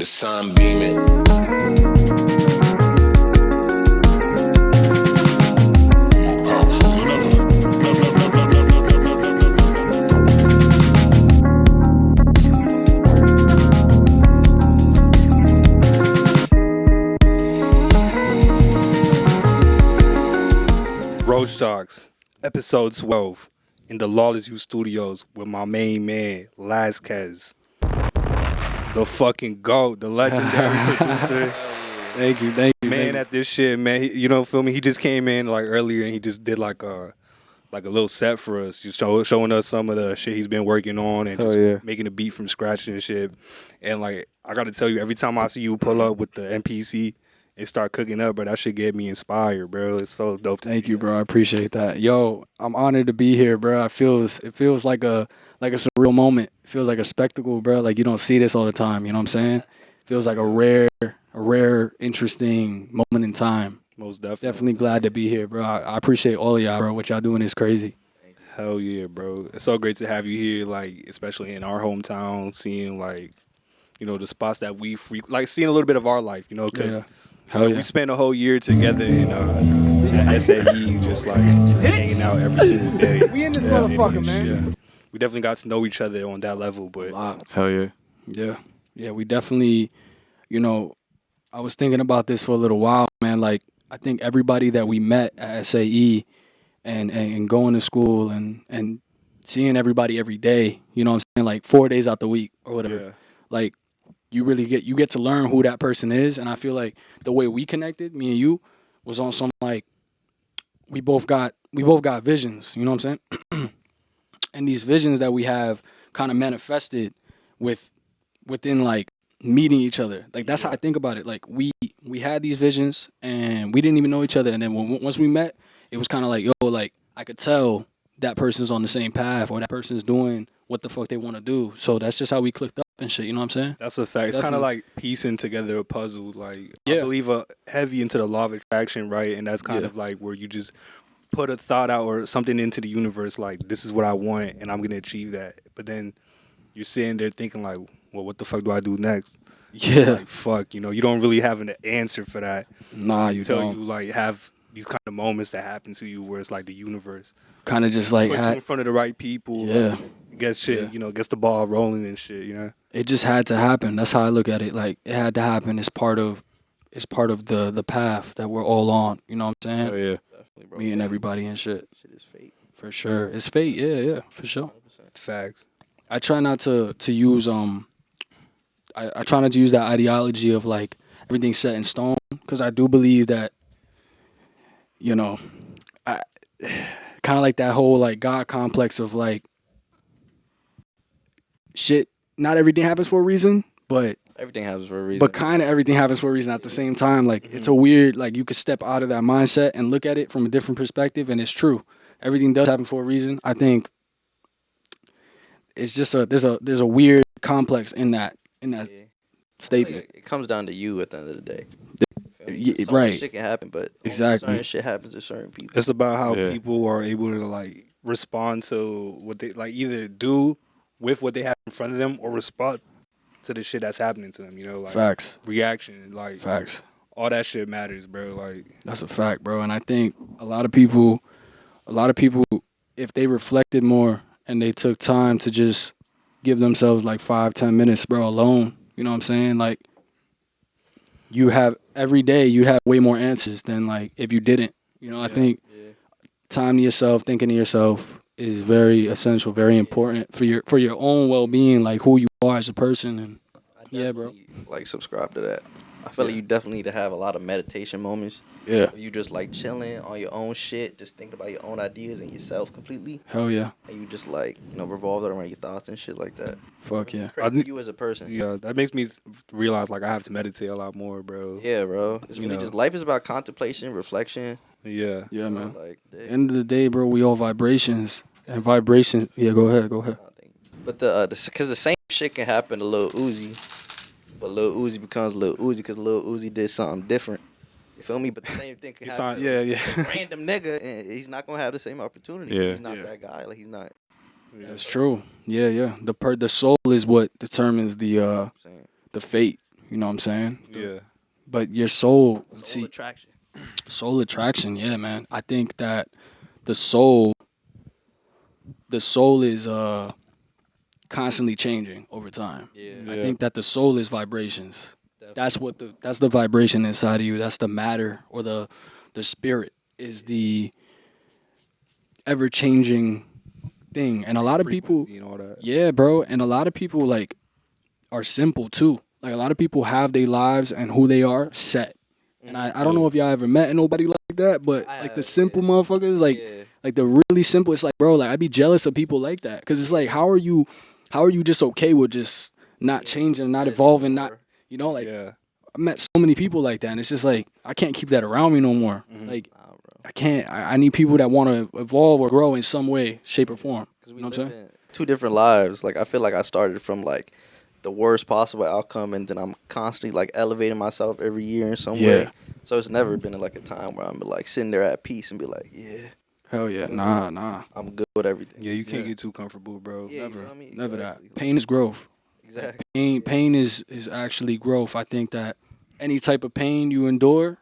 The sun beaming. RoachTalks, episode 12, in the Lawless studios with my main man, Lastquez. The fucking GOAT, the legendary producer. Thank you. Man at this shit, man. You know, feel me? He just came in like earlier and he just did like a little set for us, just showing us some of the shit he's been working on and just making a beat from scratch and shit. And like, I gotta tell you, every time I see you pull up with the MPC and start cooking up, bro, that shit get me inspired, bro. It's so dope to see. Thank you, bro. I appreciate that. Yo, I'm honored to be here, bro. It feels like a surreal moment. It feels like a spectacle, bro. Like you don't see this all the time. You know what I'm saying? It feels like a rare, interesting moment in time. Most definitely. Definitely glad to be here, bro. I appreciate all of y'all, bro. What y'all doing is crazy. Hell yeah, bro. It's so great to have you here, like, especially in our hometown, seeing, like, you know, the spots that we like seeing a little bit of our life, you know, because we spent a whole year together in SAE, just, like, hanging out every single day. We in this motherfucker, man. Yeah. We definitely got to know each other on that level, but... Hell yeah. Yeah, we definitely, you know, I was thinking about this for a little while, man. Like, I think everybody that we met at SAE and going to school and seeing everybody every day, you know what I'm saying, like 4 days out the week or whatever, like you really get to learn who that person is. And I feel like the way we connected, me and you, was on some like we both got visions, you know what I'm saying? And these visions that we have kind of manifested within like meeting each other. Like that's how I think about it. Like we had these visions and we didn't even know each other, and then once we met, it was kind of like, yo, like I could tell that person's on the same path or that person's doing what the fuck they want to do. So that's just how we clicked up and shit, you know what I'm saying? That's a fact. It's kind of like piecing together a puzzle. Like I believe heavy into the law of attraction, right? And that's kind of like where you just put a thought out or something into the universe, like this is what I want and I'm gonna achieve that. But then you're sitting there thinking like, well, what the fuck do I do next? Yeah. Like, fuck, you know, you don't really have an answer for that. Nah, you don't. Until you, like, have these kind of moments that happen to you where it's like the universe kind of just like... puts you in front of the right people. Yeah. Gets shit, you know, gets the ball rolling and shit, you know? It just had to happen. That's how I look at it. Like, it had to happen. It's part of the path that we're all on. You know what I'm saying? Oh, yeah. Definitely, bro. Me and everybody and shit. Shit is fate. For sure. It's fate. Yeah, for sure. 100%. Facts. I try not to use I try not to use that ideology of like everything's set in stone, because I do believe that, you know, I kind of like that whole like God complex of like shit. Not everything happens for a reason, but Everything happens for a reason. but kind of everything happens for a reason at the same time. Like it's a weird, like you could step out of that mindset and look at it from a different perspective, and it's true. Everything does happen for a reason. I think it's just there's a weird complex in that statement. It comes down to you at the end of the day. Right. Shit can happen, but Exactly. certain shit happens to certain people. It's about how people are able to, like, respond to what they, like, either do with what they have in front of them or respond to the shit that's happening to them, you know? Like, Facts. Reaction, like, Facts. all that shit matters, bro. Like, That's a fact, bro. And I think a lot of people, if they reflected more and they took time to just give themselves like 5-10 minutes, bro, alone, you know what I'm saying? Like, you have every day, you have way more answers than like if you didn't. You know, I think time to yourself, thinking to yourself is very essential, very important for your own well-being, like who you are as a person. And bro. Like, subscribe to that. I feel like you definitely need to have a lot of meditation moments. Yeah. Where you just like chilling on your own shit, just thinking about your own ideas and yourself completely. Hell yeah. And you just like, you know, revolve around your thoughts and shit like that. Fuck yeah. Crazy you as a person. Yeah, that makes me realize, like, I have to meditate a lot more, bro. Yeah, bro. It's really just, life is about contemplation, reflection. Yeah. Yeah, man. Like, end of the day, bro, we all vibrations. And vibrations. Yeah, go ahead. But because the same shit can happen to Lil Uzi, but Lil Uzi becomes Lil Uzi because Lil Uzi did something different. You feel me? But the same thing can happen to a random nigga, and he's not gonna have the same opportunity. Yeah. He's not that guy. Like, he's not. That's true. Yeah. The soul is what determines the fate. You know what I'm saying? Yeah. But your soul, attraction. Soul attraction, yeah, man. I think that the soul is constantly changing over time. Yeah. I think that the soul is vibrations. Definitely. That's the vibration inside of you. That's the matter, or the spirit is the ever changing thing. And a lot of people, and all that. yeah, bro. And a lot of people like are simple too. Like a lot of people have their lives and who they are set. And I don't know if y'all ever met nobody like that, but like the simple motherfuckers, like the really simple. It's like, bro, like I'd be jealous of people like that, because it's like, how are you just okay with just not changing, not evolving, not, you know, like I met so many people like that, and it's just like I can't keep that around me no more. Like I can't. I need people that want to evolve or grow in some way, shape, or form. You know what I'm saying? Two different lives. Like I feel like I started from like the worst possible outcome, and then I'm constantly like elevating myself every year in some way. So it's never been like a time where I'm like sitting there at peace and be like, hell yeah, nah. I'm good with everything. Yeah, you can't get too comfortable, bro. Yeah, Never that. Pain is growth. Exactly. Pain is actually growth. I think that any type of pain you endure,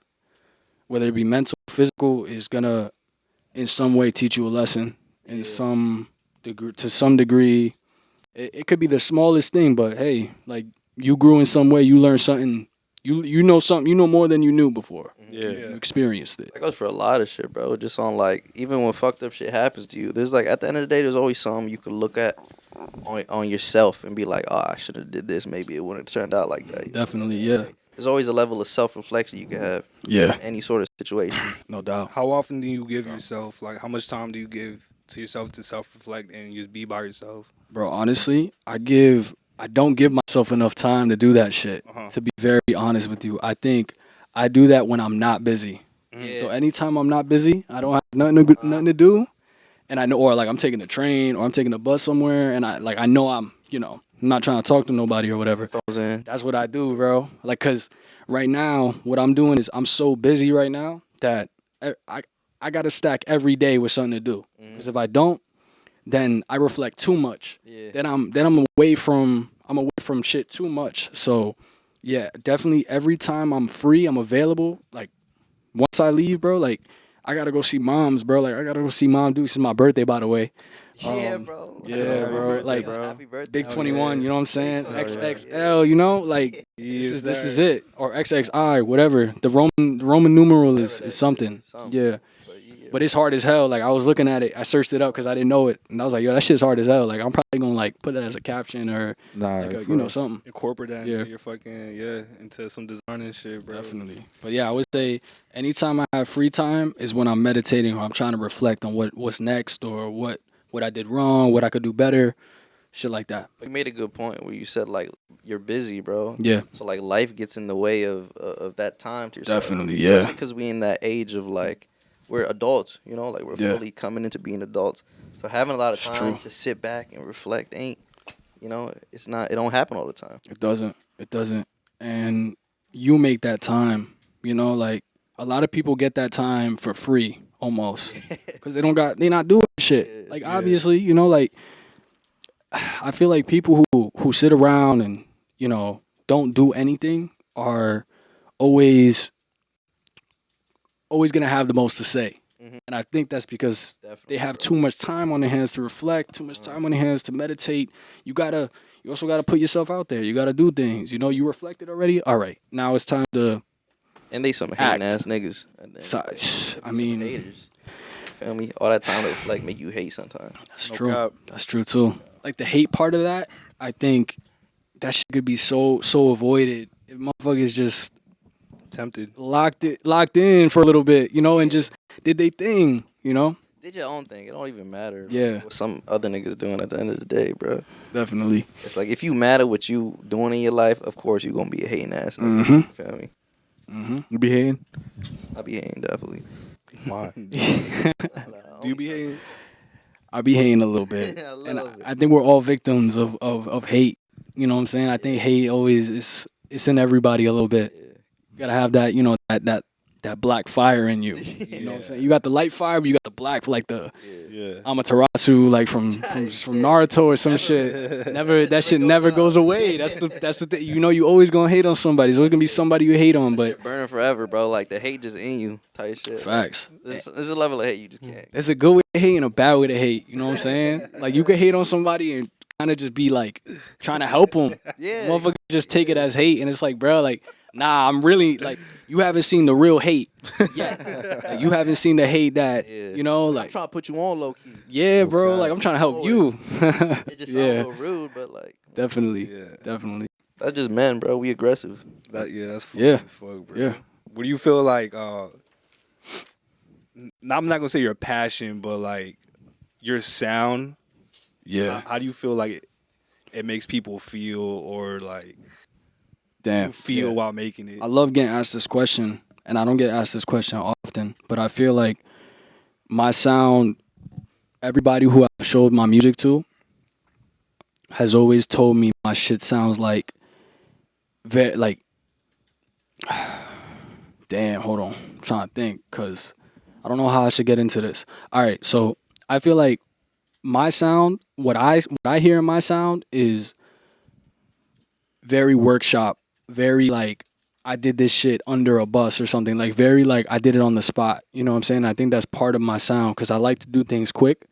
whether it be mental, physical, is gonna in some way teach you a lesson in some degree. To some degree, it could be the smallest thing, but hey, like you grew in some way, you learned something. You know something. You know more than you knew before. Yeah. You experienced it. That goes for a lot of shit, bro. Just on like, even when fucked up shit happens to you, there's like, at the end of the day, there's always something you can look at on yourself and be like, oh, I should have did this. Maybe it wouldn't have turned out like that. Definitely, yeah. Like, there's always a level of self-reflection you can have. Yeah. In any sort of situation. No doubt. How often do you give yourself, like, how much time do you give to yourself to self-reflect and just be by yourself? Bro, honestly, I don't give myself enough time to do that shit. To be very honest with you, I think I do that when I'm not busy. So anytime I'm not busy, I don't have nothing to do, and I know, or like I'm taking a train or I'm taking a bus somewhere, and I know I'm not trying to talk to nobody or whatever. That's what I do, bro. Like, cause right now what I'm doing is I'm so busy right now that I got to stack every day with something to do. Because if I don't, then I reflect too much. Then I'm away from shit too much. So yeah, definitely every time I'm free, I'm available. Like once I leave, bro, like I gotta go see moms, bro. Like I gotta go see mom. Dude, this is my birthday, by the way. Bro. Yeah, bro. Like, happy birthday. Big 21, you know what I'm saying? XXL, you know, like this is it, or XXI, whatever. The Roman numeral is something. Yeah. But it's hard as hell. Like, I was looking at it. I searched it up because I didn't know it. And I was like, yo, that shit's hard as hell. Like, I'm probably going to, like, put it as a caption or, something. Incorporate that into your fucking, into some design and shit, bro. Definitely. But, yeah, I would say anytime I have free time is when I'm meditating or I'm trying to reflect on what's next or what I did wrong, what I could do better, shit like that. You made a good point where you said, like, you're busy, bro. Yeah. So, like, life gets in the way of that time to yourself. Definitely, yeah. Because we in that age of, like, we're adults, you know, like we're fully coming into being adults. So having a lot of time to sit back and reflect it don't happen all the time. It doesn't. And you make that time, like a lot of people get that time for free almost because they're not doing shit. Like obviously, like I feel like people who sit around and, don't do anything are always going to have the most to say. And I think that's because they have too much time on their hands to reflect, too much time on their hands to meditate. You also got to put yourself out there. You got to do things. You reflected already? All right. Now it's time to And they some hating ass niggas. I mean, haters. Feel me? All that time to reflect make you hate sometimes. That's true. That's true too. Like the hate part of that, I think that shit could be so avoided if motherfuckers just tempted, locked in for a little bit, and just did they thing, Did your own thing. It don't even matter. Yeah. What some other niggas doing at the end of the day, bro. Definitely. It's like if you mad at what you doing in your life, of course you gonna be a hating ass nigga. Feel me? You be hating? I be hating definitely. Why? Do you be hating? I be hating a little bit. I think we're all victims of hate. You know what I'm saying? I think hate always it's in everybody a little bit. You gotta have that, that that black fire in you. You know what I'm saying? You got the light fire, but you got the black, like the Amaterasu, like from Naruto or some shit. Never that shit never goes away. That's the thing. You know, you always gonna hate on somebody. There's always gonna be somebody you hate on, but burning forever, bro. Like the hate just in you, type shit. Facts. There's a level of hate you just can't. There's a good way to hate and a bad way to hate. You know what I'm saying? Like you could hate on somebody and kind of just be like trying to help them. Yeah. Motherfuckers just take it as hate, and it's like, bro, like, nah, I'm really like, you haven't seen the real hate yet. Like, you haven't seen the hate that, you know, like. I'm trying to put you on low key. Yeah, bro, like, I'm trying to help you. It just sounds a little rude, but like. Definitely. That's just men, bro. We aggressive. That's funny as fuck, bro. Yeah. What do you feel like, I'm not going to say your passion, but like your sound. Yeah. How do you feel like it makes people feel, or like you feel while making it? I love getting asked this question, and I don't get asked this question often, but I feel like my sound, everybody who I've showed my music to has always told me my shit sounds like very like damn, hold on. I'm trying to think, because I don't know how I should get into this. All right, so I feel like my sound, what I hear in my sound is very workshop, very like I did this shit under a bus or something, like very like I did it on the spot. You know what I'm saying? I think that's part of my sound because I like to do things quick,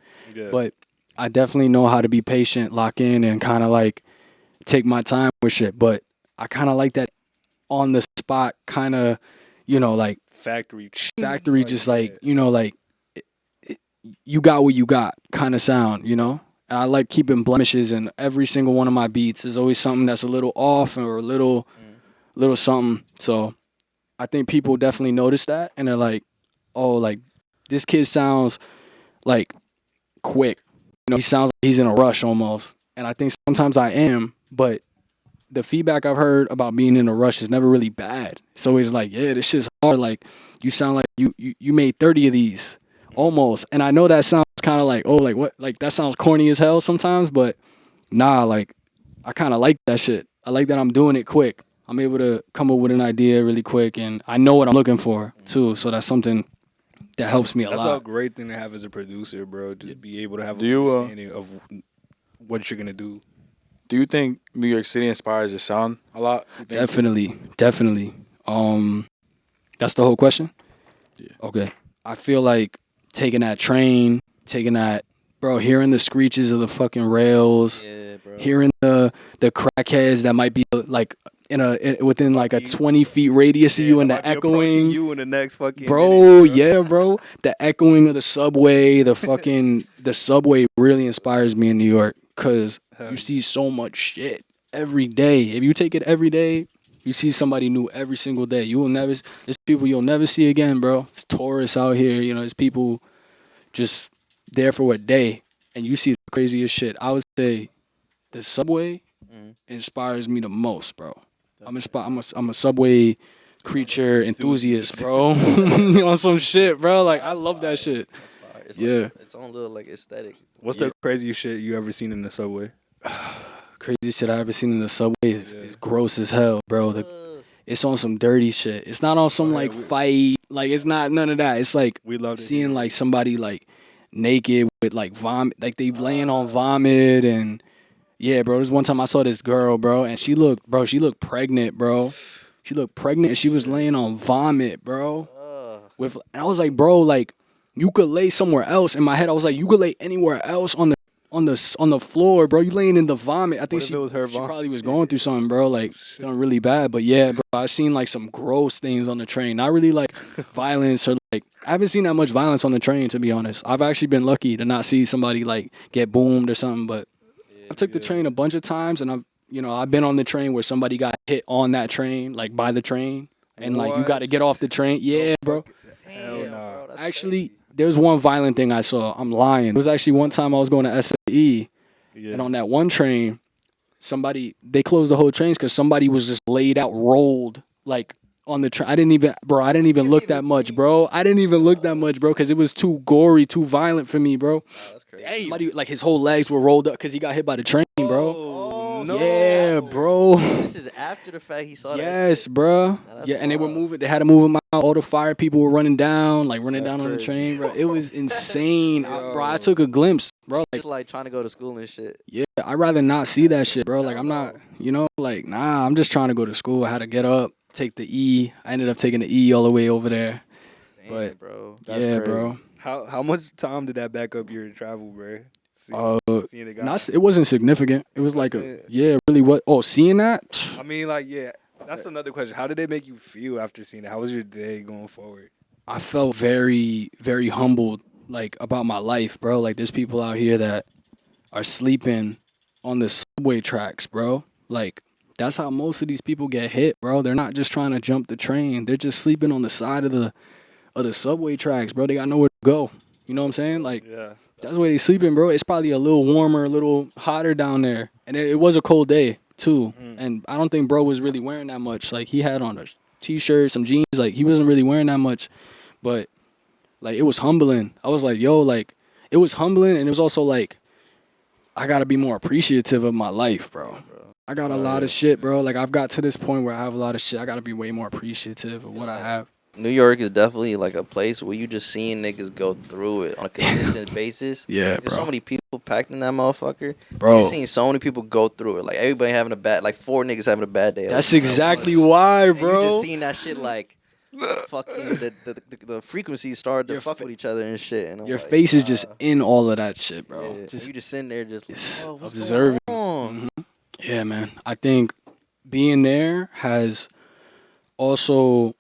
but I definitely know how to be patient, lock in, and kind of like take my time with shit. But I kind of like that on the spot kind of, you know, like factory, just like, you know, like you got what you got kind of sound, you know? And I like keeping blemishes in every single one of my beats. There's always something that's a little off or a little something. So I think people definitely notice that, and they're like, oh, like this kid sounds like quick. You know, he sounds like he's in a rush almost. And I think sometimes I am, but the feedback I've heard about being in a rush is never really bad. It's always like, yeah, this shit's hard. Like you sound like you made 30 of these. Almost. And I know that sounds kind of like, oh, like what? Like that sounds corny as hell sometimes, but nah, like I kind of like that shit. I like that I'm doing it quick. I'm able to come up with an idea really quick, and I know what I'm looking for too. So that's something that helps me a lot. That's a great thing to have as a producer, bro. Just be able to have an understanding of what you're going to do. Do you think New York City inspires your sound a lot? Definitely. That's the whole question? Yeah. Okay. I feel like taking that train, hearing the screeches of the fucking rails, hearing the crackheads that might be like within like a 20 feet radius of you, and the echoing you in the next fucking bro. The echoing of the subway, the subway really inspires me in New York, because you see so much shit every day. If you take it every day, you see somebody new every single day. There's people you'll never see again, bro. It's tourists out here, you know, there's people just there for a day, and you see the craziest shit. I would say the subway inspires me the most, bro. I'm a subway creature enthusiast, bro. On some shit, bro. Like I love that shit. It's like its own little like aesthetic. What's the craziest shit you ever seen in the subway? Craziest shit I ever seen in the subway is gross as hell, bro. It's on some dirty shit. It's not on some like fight. Like it's not none of that. It's like we love seeing like somebody like naked with like vomit, like they laying on vomit. And yeah, bro, there's one time I saw this girl, bro, and she looked pregnant, bro. She looked pregnant and she was laying on vomit, bro. And I was like, bro, like you could lay somewhere else. In my head, I was like, you could lay anywhere else on the floor, bro. You laying in the vomit. I think she probably was going through something, bro. Like something really bad. But yeah, bro, I seen like some gross things on the train. Not really like violence or like I haven't seen that much violence on the train, to be honest. I've actually been lucky to not see somebody like get boomed or something. But I took the train a bunch of times, and I've been on the train where somebody got hit on that train, like by the train, and like you got to get off the train. Yeah, bro. Hell no. Actually, there's one violent thing I saw. I'm lying. It was actually one time I was going to SAE, and on that one train, they closed the whole trains because somebody was just laid out, rolled like on the train. I didn't even look that much, bro. Because it was too gory, too violent for me, bro. That's crazy. Somebody, like his whole legs were rolled up because he got hit by the train, bro. Yeah, bro. This is after the fact he saw that. Yes, bro. Yeah, and they were moving. They had to move him out. All the fire people were running down, on the train, bro. It was insane, bro. I took a glimpse, bro. Just like trying to go to school and shit. Yeah, I'd rather not see that shit, bro. Like, I'm not, nah, I'm just trying to go to school. I had to get up, take the E. I ended up taking the E all the way over there. Damn, but, bro. That's crazy. Bro. How much time did that back up your travel, bro? Seeing the guy? It wasn't significant. It was like really what? Oh, seeing that? I mean, like, yeah. That's another question. How did it make you feel after seeing it? How was your day going forward? I felt very, very humbled, like, about my life, bro. Like, there's people out here that are sleeping on the subway tracks, bro. Like, that's how most of these people get hit, bro. They're not just trying to jump the train. They're just sleeping on the side of the subway tracks, bro. They got nowhere to go. You know what I'm saying? Like, yeah. That's where they sleeping, bro. It's probably a little warmer, a little hotter down there. And it was a cold day, too. And I don't think bro was really wearing that much. Like, he had on a T-shirt, some jeans. Like, he wasn't really wearing that much. But, like, it was humbling. I was like, yo, like, it was humbling. And it was also like, I got to be more appreciative of my life, bro. I got a lot of shit, bro. Like, I've got to this point where I have a lot of shit. I got to be way more appreciative of what I have. New York is definitely like a place where you just seeing niggas go through it on a consistent basis. Yeah, There's so many people packed in that motherfucker. Bro. You're seeing so many people go through it. Like, everybody having like 4 niggas having a bad day. That's exactly why, bro. You just seeing that shit like, fucking the frequencies started to fuck with each other and shit. And your face is just in all of that shit, bro. Yeah. You just sitting there just like, what's observing. Going on? Mm-hmm. Yeah, man. I think being there has also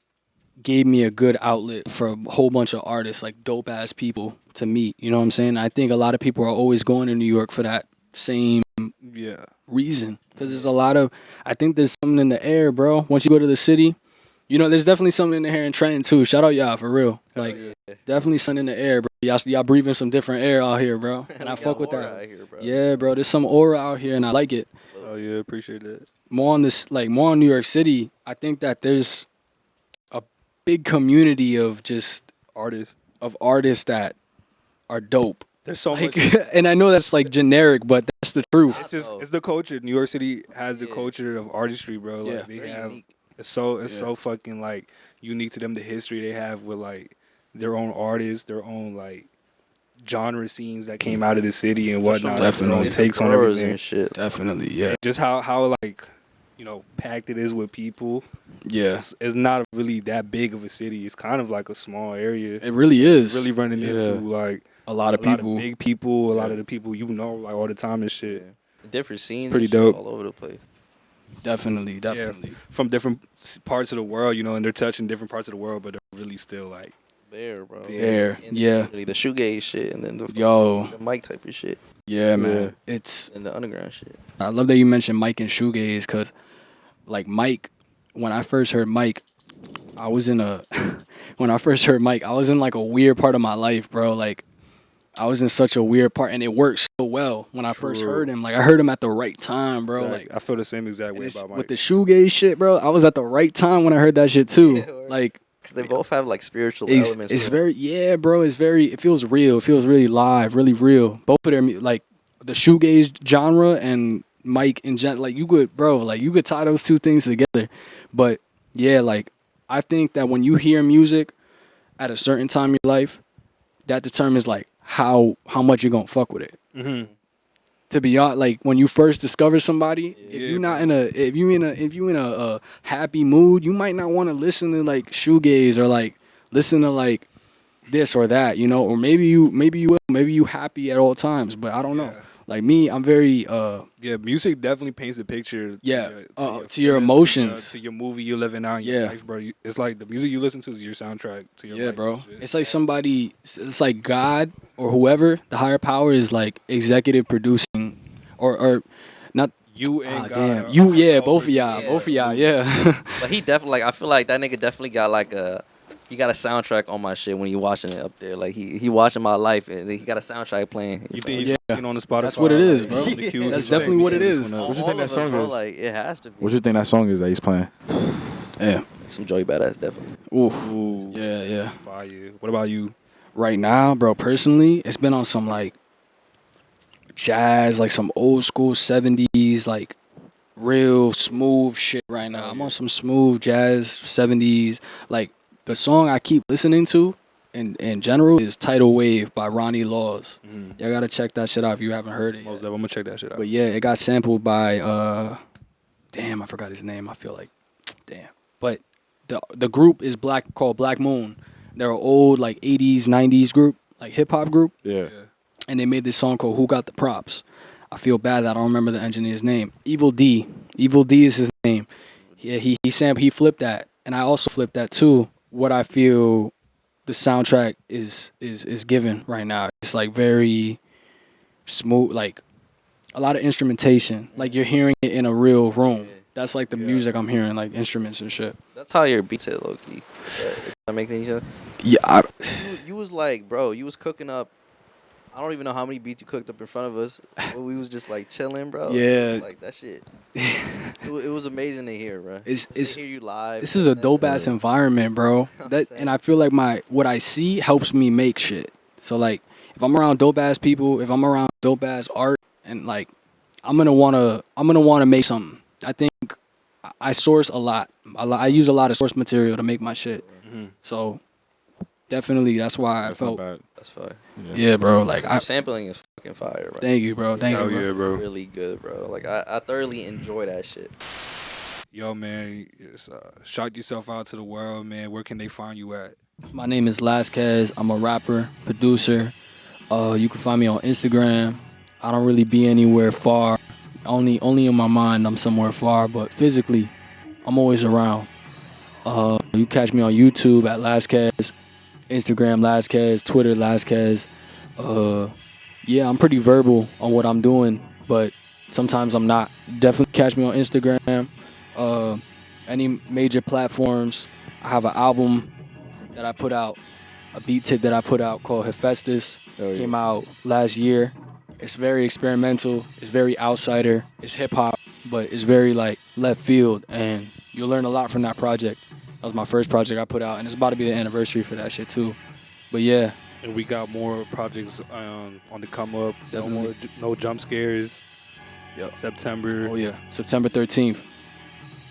gave me a good outlet for a whole bunch of artists, like dope ass people to meet. You know what I'm saying? I think a lot of people are always going to New York for that same reason. Because there's I think there's something in the air, bro. Once you go to the city, there's definitely something in the air in Trenton too. Shout out y'all, for real. Like, definitely something in the air, bro. Y'all breathing some different air out here, bro. And I fuck with that. Here, bro. Yeah, bro. There's some aura out here, and I like it. Oh yeah, appreciate that. More on New York City. I think that there's a big community of just artists that are dope. There's so much, and I know that's like generic, but that's the truth. It's the culture. New York City has the culture of artistry, bro. Like they have. Unique. It's so fucking like unique to them. The history they have with like their own artists, their own like genre scenes that came out of the city and whatnot. Definitely takes on everything. And shit. Definitely, yeah. Just how like packed it is with people. Yeah, it's not really that big of a city. It's kind of like a small area. It really is. Really running into like a lot of people, big people, a lot of the people like all the time and shit. Different scenes, it's pretty dope, all over the place. Definitely. From different parts of the world, and they're touching different parts of the world, but they're really still like there, bro. There, yeah. The shoegaze shit, and then the mic type of shit. Yeah, man. It's and the underground shit. I love that you mentioned Mike and shoegaze, because like Mike, when I first heard Mike, I was in like a weird part of my life, bro. Like, I was in such a weird part, and it worked so well when I first heard him. Like, I heard him at the right time, bro. Like, I feel the same exact way about Mike. With the shoegaze shit, bro, I was at the right time when I heard that shit too. Like, because they both have like spiritual elements. It's very, bro. It feels real. It feels really live, really real. Both of them, like the shoegaze genre and Mike and like you could tie those two things together. But yeah, like I think that when you hear music at a certain time in your life, that determines like how much you're gonna fuck with it. Mm-hmm. To be honest, like when you first discover somebody, if you in a happy mood, you might not want to listen to like shoegaze or like listen to like this or that, or maybe you happy at all times, but I don't know. Like me, I'm very music definitely paints the picture to your emotions, to your movie you're living out in your life, bro. It's like the music you listen to is your soundtrack to your life. Bro. It's like it's like God or whoever, the higher power is like executive producing or not you and God. Damn. You both of y'all. But he definitely I feel like that nigga definitely got like he got a soundtrack on my shit when he watching it up there. Like he watching my life and he got a soundtrack playing. You think he's on the Spotify? That's what it is, bro. That's definitely what it is. What you think that song is? Like it has to be. What you think that song is that he's playing? Yeah, some Joey Badass definitely. Ooh. Yeah. Fire. What about you? Right now, bro. Personally, it's been on some like jazz, like some old school 70s, like real smooth shit right now. I'm on some smooth jazz 70s. Like the song I keep listening to in general is Tidal Wave by Ronnie Laws. Y'all gotta check that shit out if you haven't heard it. Most definitely, I'm gonna check that shit out. But yeah, it got sampled by damn, I forgot his name. I feel like damn. But the group is called Black Moon. They're an old like 80s, 90s group, like hip hop group. Yeah. And they made this song called Who Got the Props. I feel bad that I don't remember the engineer's name. Evil D is his name. Yeah, he flipped that, and I also flipped that too. What I feel the soundtrack is given right now. It's like very smooth, like a lot of instrumentation. Like you're hearing it in a real room. That's like the music I'm hearing, like instruments and shit. That's how your beats hit, low key. Does that make any sense? Yeah, you was like, bro, you was cooking up. I don't even know how many beats you cooked up in front of us. But we was just like chilling, bro. Yeah, like that shit. It was amazing to hear, bro. It's to hear you live. This is a dope ass environment, bro. And I feel like what I see helps me make shit. So like, if I'm around dope ass people, if I'm around dope ass art, and like, I'm gonna wanna make something. I think I source a lot. I use a lot of source material to make my shit. So definitely, that's why I felt. That's fire. Yeah, bro. Like your sampling is fucking fire, bro. Thank you, bro. Thank you, bro. Yeah, bro. Really good, bro. Like I thoroughly enjoy that shit. Yo, man, just, shout yourself out to the world, man. Where can they find you at? My name is Lastquez. I'm a rapper, producer. You can find me on Instagram. I don't really be anywhere far. Only in my mind I'm somewhere far, but physically I'm always around. You catch me on YouTube at Lastquez, Instagram Lastquez, Twitter Lastquez. Yeah, I'm pretty verbal on what I'm doing, but sometimes I'm not. Definitely catch me on Instagram. Any major platforms. I have an album that I put out, a beat tape that I put out called Hephaestus. Came out last year. It's very experimental. It's very outsider. It's hip hop, but it's very like left field, and you'll learn a lot from that project. That was my first project I put out, and it's about to be the anniversary for that shit too. But yeah. And we got more projects on the come up. Definitely. No jump scares. Yep. September. Oh yeah, September 13th.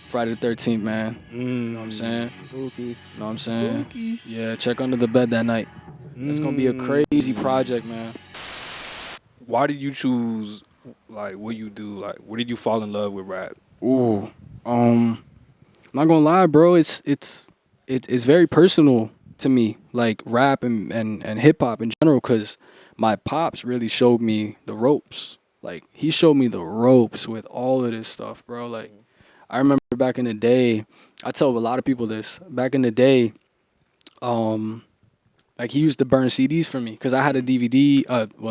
Friday the 13th, man. You know what I'm saying? Spooky. You know what I'm saying? Spooky. Yeah, check under the bed that night. It's gonna be a crazy project, man. Why did you choose like what you do? Like, where did you fall in love with rap? Ooh, I'm not gonna lie, bro. It's very personal to me, like rap and hip hop in general, because my pops really showed me the ropes. Like he showed me the ropes with all of this stuff, bro. Like I remember back in the day, I tell a lot of people this. Back in the day, like he used to burn CDs for me because I had a DVD,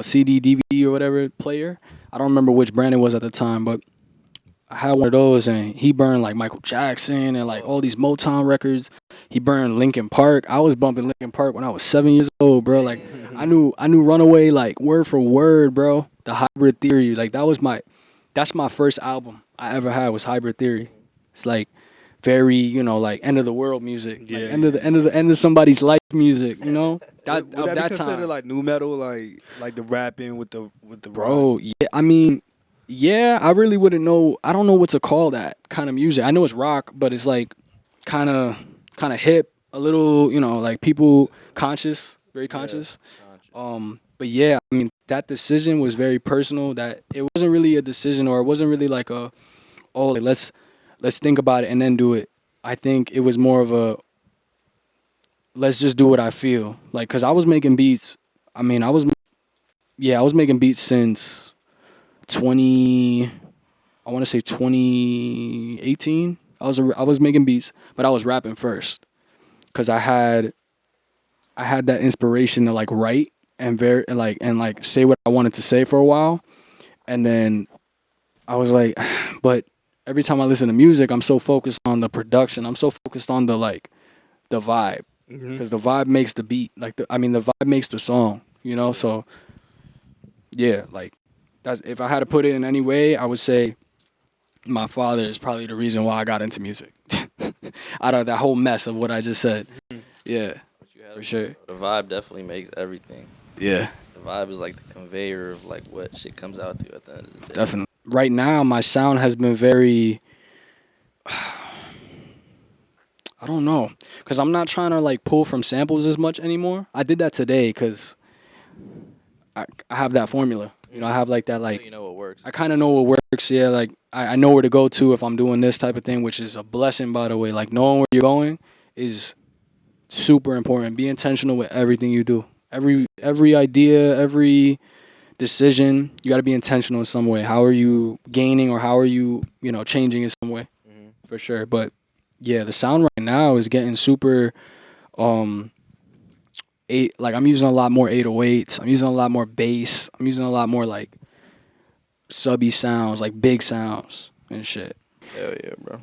CD, DVD or whatever player. I don't remember which brand it was at the time, but I had one of those, and he burned like Michael Jackson and like all these Motown records. He burned Linkin Park. I was bumping Linkin Park when I was 7 years old, bro. Like I knew Runaway like word for word, bro. The Hybrid Theory, like that's my first album I ever had was Hybrid Theory. It's like very, like end of the world music, like end of somebody's life music, you know. Would that that be considered time, like new metal, like the rapping with the bro. Yeah, I mean, yeah, I really wouldn't know. I don't know what to call that kind of music. I know it's rock, but it's like kind of hip, a little, like people conscious, very conscious. But yeah, I mean, that decision was very personal. That it wasn't really a decision, or it wasn't really like like, let's think about it and then do it. I think it was more of a let's just do what I feel. Like, cause I was making beats. I mean, I was making beats since 2018. I was making beats, but I was rapping first, cause I had that inspiration to like write and say what I wanted to say for a while, and then I was like, but every time I listen to music, I'm so focused on the production. I'm so focused on the vibe, because the vibe makes the beat. The vibe makes the song. So yeah, like that's if I had to put it in any way, I would say my father is probably the reason why I got into music. Out of that whole mess of what I just said, yeah, for sure. The vibe definitely makes everything. Yeah, the vibe is like the conveyor of like what shit comes out to at the end of the day. Definitely. right now my sound has been very, I don't know, because I'm not trying to like pull from samples as much anymore. I did that today because I have that formula. You know, I have like that, like, you know what works. I kind of know what works. Yeah, like I know where to go to if I'm doing this type of thing, which is a blessing, by the way. Like, knowing where you're going is super important. Be intentional with everything you do. Every idea, every decision, you got to be intentional in some way. How are you gaining, or how are you, changing in some way? For sure. But yeah, the sound right now is getting super, I'm using a lot more 808s. I'm using a lot more bass. I'm using a lot more like subby sounds, like big sounds and shit. Hell yeah, bro.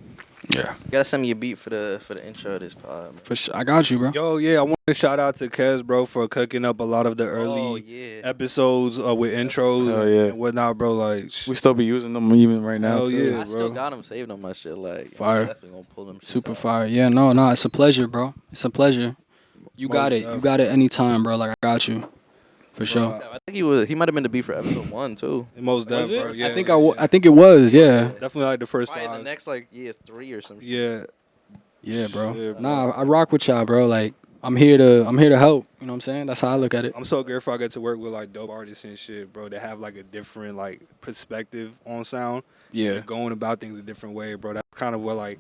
Yeah. You gotta send me a beat for the intro of this pod, man. For sure. I got you, bro. Yo, yeah, I want to shout out to Quez, bro, for cooking up a lot of the early episodes with intros and whatnot, bro. Like, we still be using them even right now, too. Yeah, I still got them saved on my shit. Like, fire. I'm definitely gonna pull them. Super fire. Yeah, no, it's a pleasure, bro. It's a pleasure. You got it. You got it anytime, bro. Like, I got you. For sure. I think he might have been the beat for episode 1 too. Most definitely, bro. Yeah, I think it was, yeah. Definitely like the first Probably 5. the next 3 or something. Yeah. Yeah, bro. Yeah, bro. Nah, I rock with y'all, bro. Like, I'm here to help. You know what I'm saying? That's how I look at it. I'm so grateful I get to work with like dope artists and shit, bro. That have like a different like perspective on sound. Yeah. Going about things a different way, bro. That's kind of what like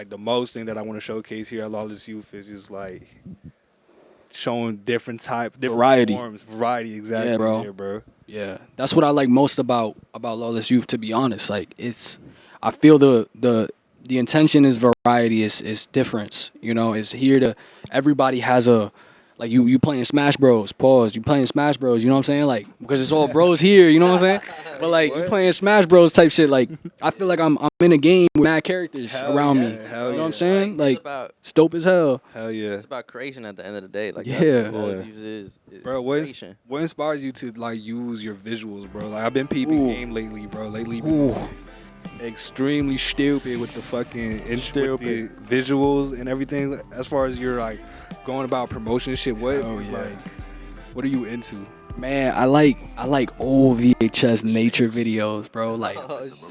the most thing that I want to showcase here at Lawless Youth is just like showing different variety. forms, variety, exactly. Yeah, bro. Here, bro. Yeah, that's what I like most about Lawless Youth. To be honest, like I feel the intention is variety, is difference. Is here to everybody has a. Like, you playing Smash Bros. Pause. You playing Smash Bros. You know what I'm saying? Like, because it's all bros here. You know what I'm saying? But like, you playing Smash Bros. Type shit. Like, I feel like I'm in a game with mad characters around me. You know what I'm saying? Like, it's dope as hell. Hell yeah. It's about creation at the end of the day. Like, yeah. All it is bro, creation. What inspires you to like use your visuals, bro? Like, I've been peeping game lately, bro. Lately, extremely stupid with the fucking with the visuals and everything. As far as you're like going about promotion shit, what are you into? Man, I like old VHS nature videos, bro. Like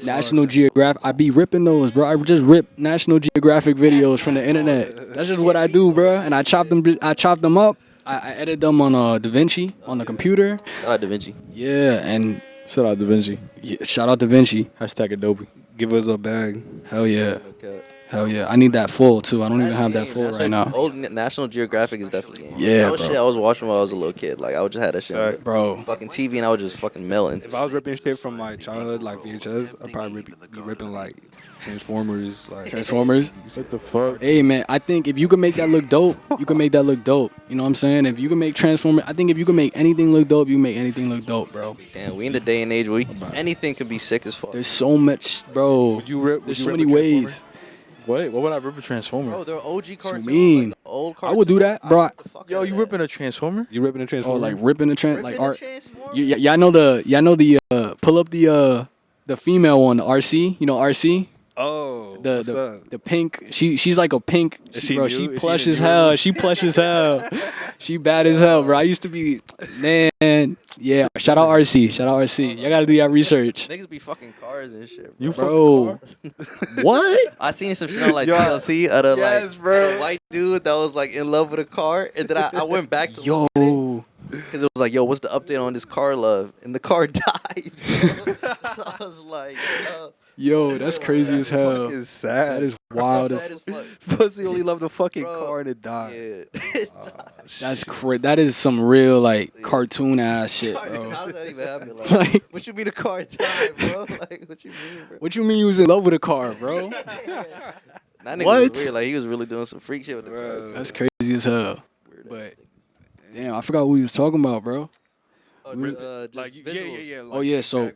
National Geographic. I be ripping those, bro. I just rip National Geographic videos from the internet. That's just what I do, bro. And I chop them up. I edit them on DaVinci on the computer. Shout out DaVinci. Yeah, and shout out DaVinci. Yeah, shout out DaVinci. Hashtag Adobe. Give us a bag. Hell yeah. Hell yeah. I need that full, too. I don't even have that full right now. Old National Geographic is definitely game. Yeah, that was shit I was watching while I was a little kid. Like, I would just have that shit on bro. Fucking TV, and I was just fucking melting. If I was ripping shit from my childhood, like VHS, I'd probably be ripping, like, Transformers. Like Transformers? What the fuck? Hey, man, I think if you can make that look dope, you can make that look dope. You know what I'm saying? If you can make Transformers, I think if you can make anything look dope, you can make anything look dope, bro. Damn, we in the day and age where anything can be sick as fuck. There's so much, bro. There's so many ways. What would I rip a Transformer? Bro, they're OG cartoons. Mean. Like old cartoons. I would do that, bro. Yo, you ripping a Transformer? You ripping a Transformer? Oh, like ripping a like art. Y'all know the pull up the female one, RC. You know RC? Oh, the pink. She's like a pink. Bro, she plush as hell. She plush as hell. She bad as hell, bro. I used to be, man. Yeah. Shout out RC. Y'all gotta do your research. Niggas be fucking cars and shit. You bro. What? I seen some shit on like TLC of the white dude that was like in love with a car, and then I went back to because it was like, yo, what's the update on this car love? And the car died. So I was like, yo, that's crazy as hell. It's sad. That is wild as fuck. Pussy only loved the fucking car and it died. Yeah. That's crazy. That is some real like cartoon ass shit, bro. How does that even happen? Like, what you mean the car died, bro? Like, what you mean, bro? What you mean you was in love with a car, bro? That nigga was weird. Like, he was really doing some freak shit with the car. That's crazy as hell. But damn, I forgot what we was talking about, bro. So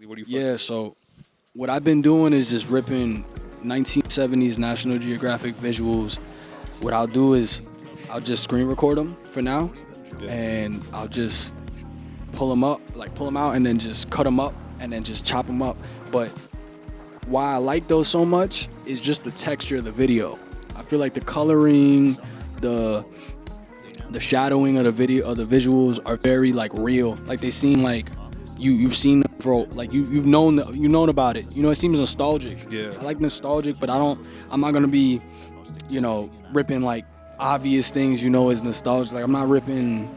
what I've been doing is just ripping 1970s National Geographic visuals. What I'll do is I'll just screen record them for now, and I'll just pull them out, and then just cut them up, and then just chop them up. But why I like those so much is just the texture of the video. I feel like the coloring, the shadowing of the video, of the visuals are very like real. Like they seem like you've seen them for like you've known about it. You know, it seems nostalgic. Yeah. I like nostalgic, but I'm not gonna be, you know, ripping like obvious things. You know, as nostalgic. Like I'm not ripping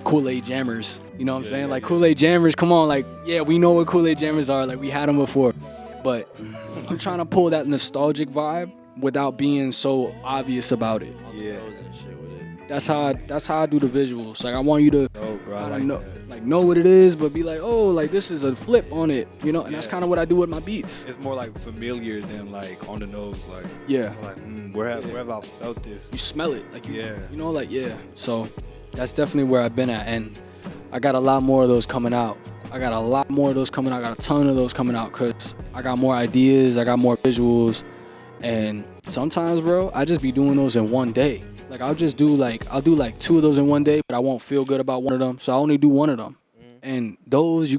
Kool-Aid Jammers. You know what I'm saying? Like Kool-Aid Jammers. Come on, like yeah, we know what Kool-Aid Jammers are. Like we had them before, but I'm trying to pull that nostalgic vibe without being so obvious about it. Yeah. That's how I do the visuals. Like I want you to know what it is, but be like, oh, like this is a flip on it, you know. And that's kind of what I do with my beats. It's more like familiar than like on the nose, like like where have I felt this? You smell it, like you know, like So that's definitely where I've been at, and I got a lot more of those coming out. I got a ton of those coming out, cause I got more ideas, I got more visuals, and sometimes, bro, I just be doing those in one day. Like I'll do like 2 of those in one day, but I won't feel good about one of them, so I only do one of them. And those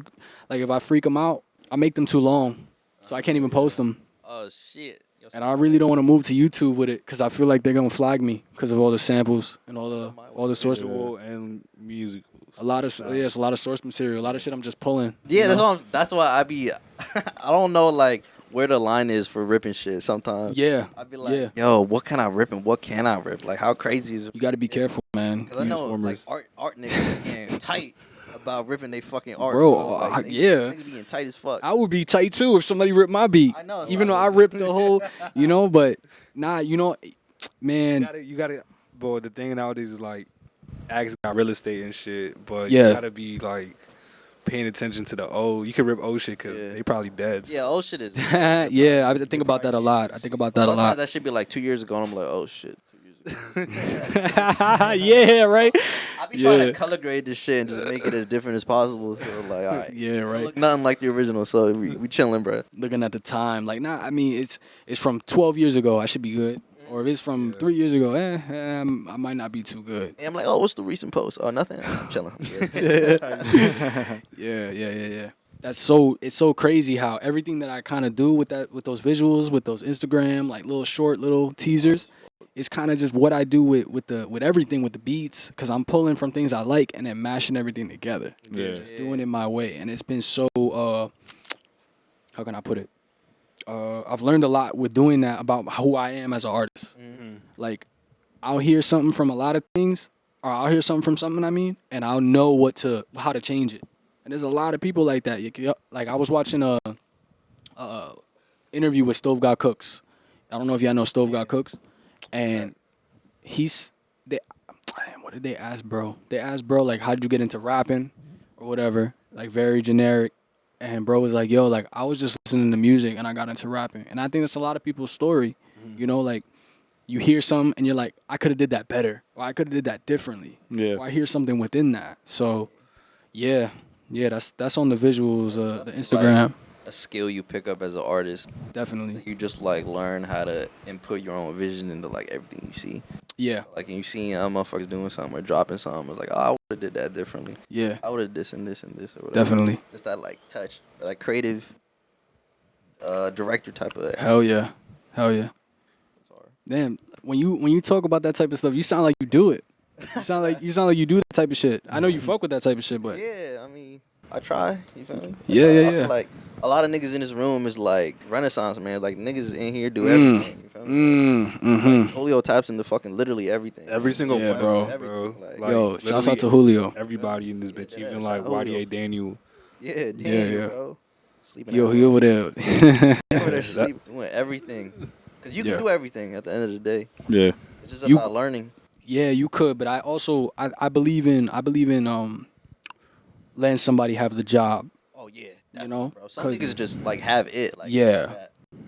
if I freak them out, I make them too long, so I can't even post them. Oh shit! And I really don't want to move to YouTube with it, cause I feel like they're gonna flag me because of all the samples and all the source and music. A lot of it's a lot of source material, a lot of shit I'm just pulling. Yeah, that's why I be I don't know like where the line is for ripping shit sometimes. Yeah. I'd be like, yo, what can I rip and what can I rip? Like, how crazy is it? You got to be careful, man. Because I know, like, art niggas being tight about ripping they fucking art. Bro, like, niggas being tight as fuck. I would be tight, too, if somebody ripped my beat. I know. Even though I ripped the whole, you know, but, you know, man. You got to, bro, the thing nowadays is, like, acts got real estate and shit, but you got to be, like, paying attention to the old. You can rip old shit because they probably dead. Yeah, old shit is. Yeah, I think about that a lot. Sometimes that should be like 2 years ago, and I'm like, oh shit. 2 years ago. Yeah, right. I be trying to color grade this shit and just make it as different as possible. So like, all right. Yeah, right. Look nothing like the original, so we chilling, bro. Looking at the time, like, I mean, it's from 12 years ago. I should be good. Or if it's from 3 years ago, I might not be too good. And I'm like, oh, what's the recent post? Oh, nothing. I'm chilling. Yeah. It's so crazy how everything that I kind of do with those visuals, with those Instagram, like little teasers, is kind of just what I do with everything, with the beats, because I'm pulling from things I like and then mashing everything together. Just doing it my way. And it's been so, how can I put it? I've learned a lot with doing that about who I am as an artist. Mm-hmm. Like, I'll hear something from a lot of things, or I'll hear something from something, and I'll know how to change it. And there's a lot of people like that. Like, I was watching a interview with Stove God Cooks. I don't know if y'all know Stove God Cooks. And what did they ask, bro? They asked, bro, like, how'd you get into rapping or whatever? Like, very generic. And bro was like, yo, like, I was just listening to music and I got into rapping. And I think that's a lot of people's story. You know, like, you hear something and you're like, I could have did that better, or I could have did that differently. Yeah. Or I hear something within that. So, yeah, that's on the visuals, the Instagram. Like a skill you pick up as an artist. Definitely. You just, like, learn how to input your own vision into, like, everything you see. Yeah. Like, and you see motherfuckers doing something or dropping something. It's like, oh, I would have did that differently. Yeah. I would have this and this and this or whatever. Definitely. Just that, like, touch. Like, creative director type of. Hell yeah. Damn, when you talk about that type of stuff, you sound like you do it. You sound like you do that type of shit. I know you fuck with that type of shit, but yeah, I mean, I try. You feel me? Yeah. I feel like a lot of niggas in this room is like Renaissance man. Like niggas in here do everything. You feel me? Like, Julio taps into fucking literally everything. Every single one, bro. Like, yo, shouts out to Julio. Everybody in this bitch, even like YDA Daniel. Yeah, Daniel, bro. Sleeping. Yo, he over there. Over there sleeping, doing everything. Cause you can do everything at the end of the day. Yeah. It's just about learning. Yeah, you could, but I also I believe in letting somebody have the job. Oh yeah, you know, bro. Some niggas just like have it. Like,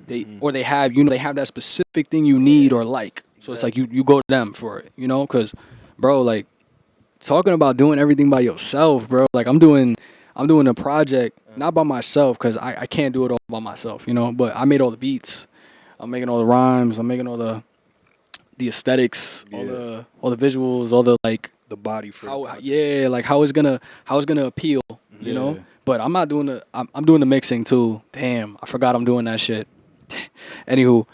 they have they have that specific thing you need or like. So it's like you go to them for it, you know, because bro, like talking about doing everything by yourself, bro. Like I'm doing a project not by myself because I can't do it all by myself, you know. But I made all the beats. I'm making all the rhymes. I'm making all the aesthetics, all the visuals, all the like the body for like how it's gonna appeal, you know. But I'm not doing I'm doing the mixing too. Damn, I forgot I'm doing that shit. Anywho,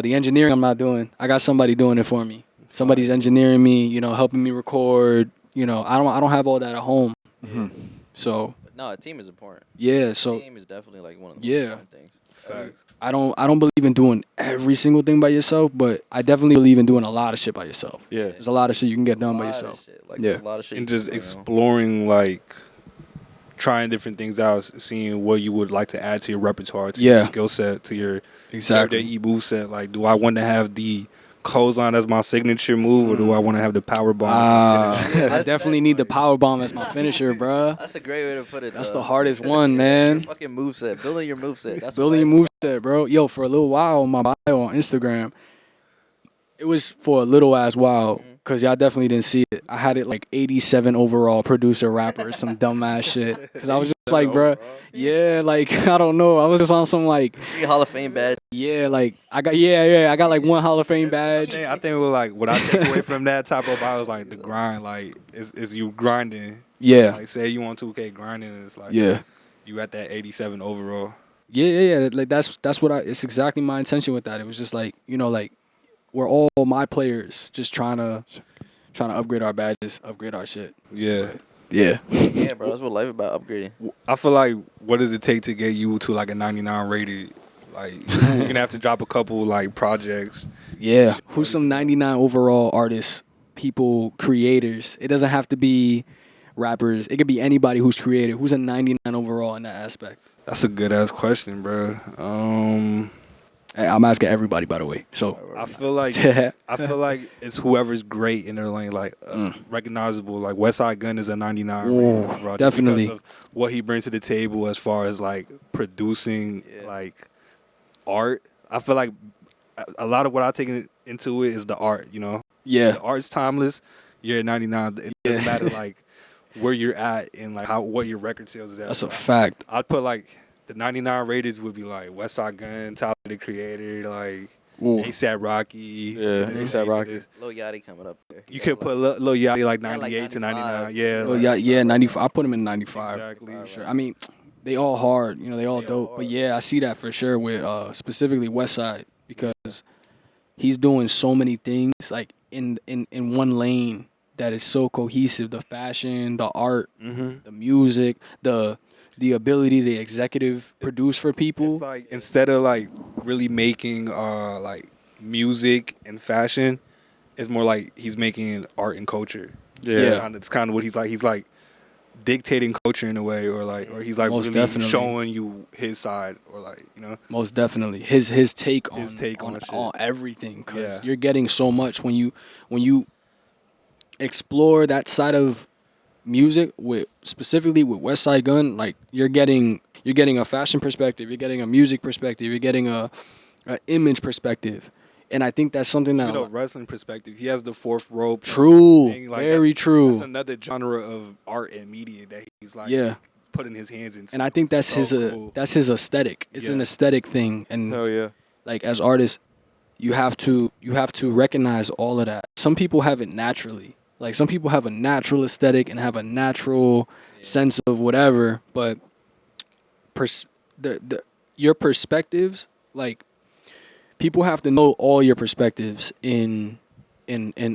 the engineering I'm not doing. I got somebody doing it for me. Somebody's engineering me, you know, helping me record. You know, I don't have all that at home. So No, a team is important. Yeah, so team is definitely like one of the important things. Facts. I don't believe in doing every single thing by yourself, but I definitely believe in doing a lot of shit by yourself. Yeah. There's a lot of shit you can get done by yourself. Like, yeah. A lot of shit. And just exploring, like, trying different things out, seeing what you would like to add to your repertoire, to your skill set, to your everyday move set. Like, do I want to have the clothesline as my signature move, or do I want to have the power bomb as my finisher? I definitely need the power bomb as my finisher, bruh. That's a great way to put it. That's the hardest one, man. Your fucking moveset. Building your moveset. That's building your moveset, bro. Yo, for a little while on my bio on Instagram, it was for a little ass while, because y'all definitely didn't see it. I had it like 87 overall producer rapper, some dumbass shit. Because I was just like, bro, yeah, like, I don't know. I was just on some like 3 Hall of Fame badge. Yeah, like I got like 1 Hall of Fame badge. I think we're like, what I take away from that type of bio is like the grind, like is you grinding. Yeah. Like say you on 2K grinding, it's like you at that 87 overall. Yeah. Like that's what it's exactly my intention with that. It was just like, you know, like we're all my players just trying to upgrade our badges, upgrade our shit. Yeah. Yeah. Yeah, bro. That's what life about, upgrading. I feel like, what does it take to get you to like a 99 rated? Like you're gonna have to drop a couple like projects. Yeah. Who's some 99 overall artists, people, creators? It doesn't have to be rappers. It could be anybody who's creative. Who's a 99 overall in that aspect? That's a good ass question, bro. Hey, I'm asking everybody, by the way. So I feel like it's whoever's great in their lane, like recognizable. Like Westside Gunn is a 99. Ooh, definitely. Because of what he brings to the table as far as like producing like art. I feel like a lot of what I take into it is the art. You know. Yeah. The art's timeless. You're at 99. It doesn't matter like where you're at and like what your record sales is at. That's a fact. I'd put like the 99 rated would be like Westside Gunn, Tyler the Creator, like ASAP Rocky. Yeah, ASAP Rocky. Lil Yachty coming up there. You could put Lil Yachty like 98 to 99. Yeah. Yeah, 95. I put him in 95. Exactly. For sure. I mean, they all hard. You know, they all dope. But yeah, I see that for sure with specifically Westside, because he's doing so many things like in one lane that is so cohesive. The fashion, the art, the music, the ability to executive produce for people. It's like instead of like really making like music and fashion, it's more like he's making art and culture. Yeah. It's kind of what he's like. He's like dictating culture in a way, or he's like Most really definitely. showing you his side, or like, you know. Most definitely. His take on shit. everything, because you're getting so much when you explore that side of music specifically with Westside Gunn. Like you're getting a fashion perspective, you're getting a music perspective, you're getting a image perspective, and I think that's something that wrestling perspective. He has the fourth rope. True, like, very true. That's another genre of art and media that he's like putting his hands into. And I think that's that's his aesthetic. It's an aesthetic thing, and like as artists, you have to recognize all of that. Some people have it naturally. Like some people have a natural aesthetic and have a natural sense of whatever, but your perspectives, like people have to know all your perspectives in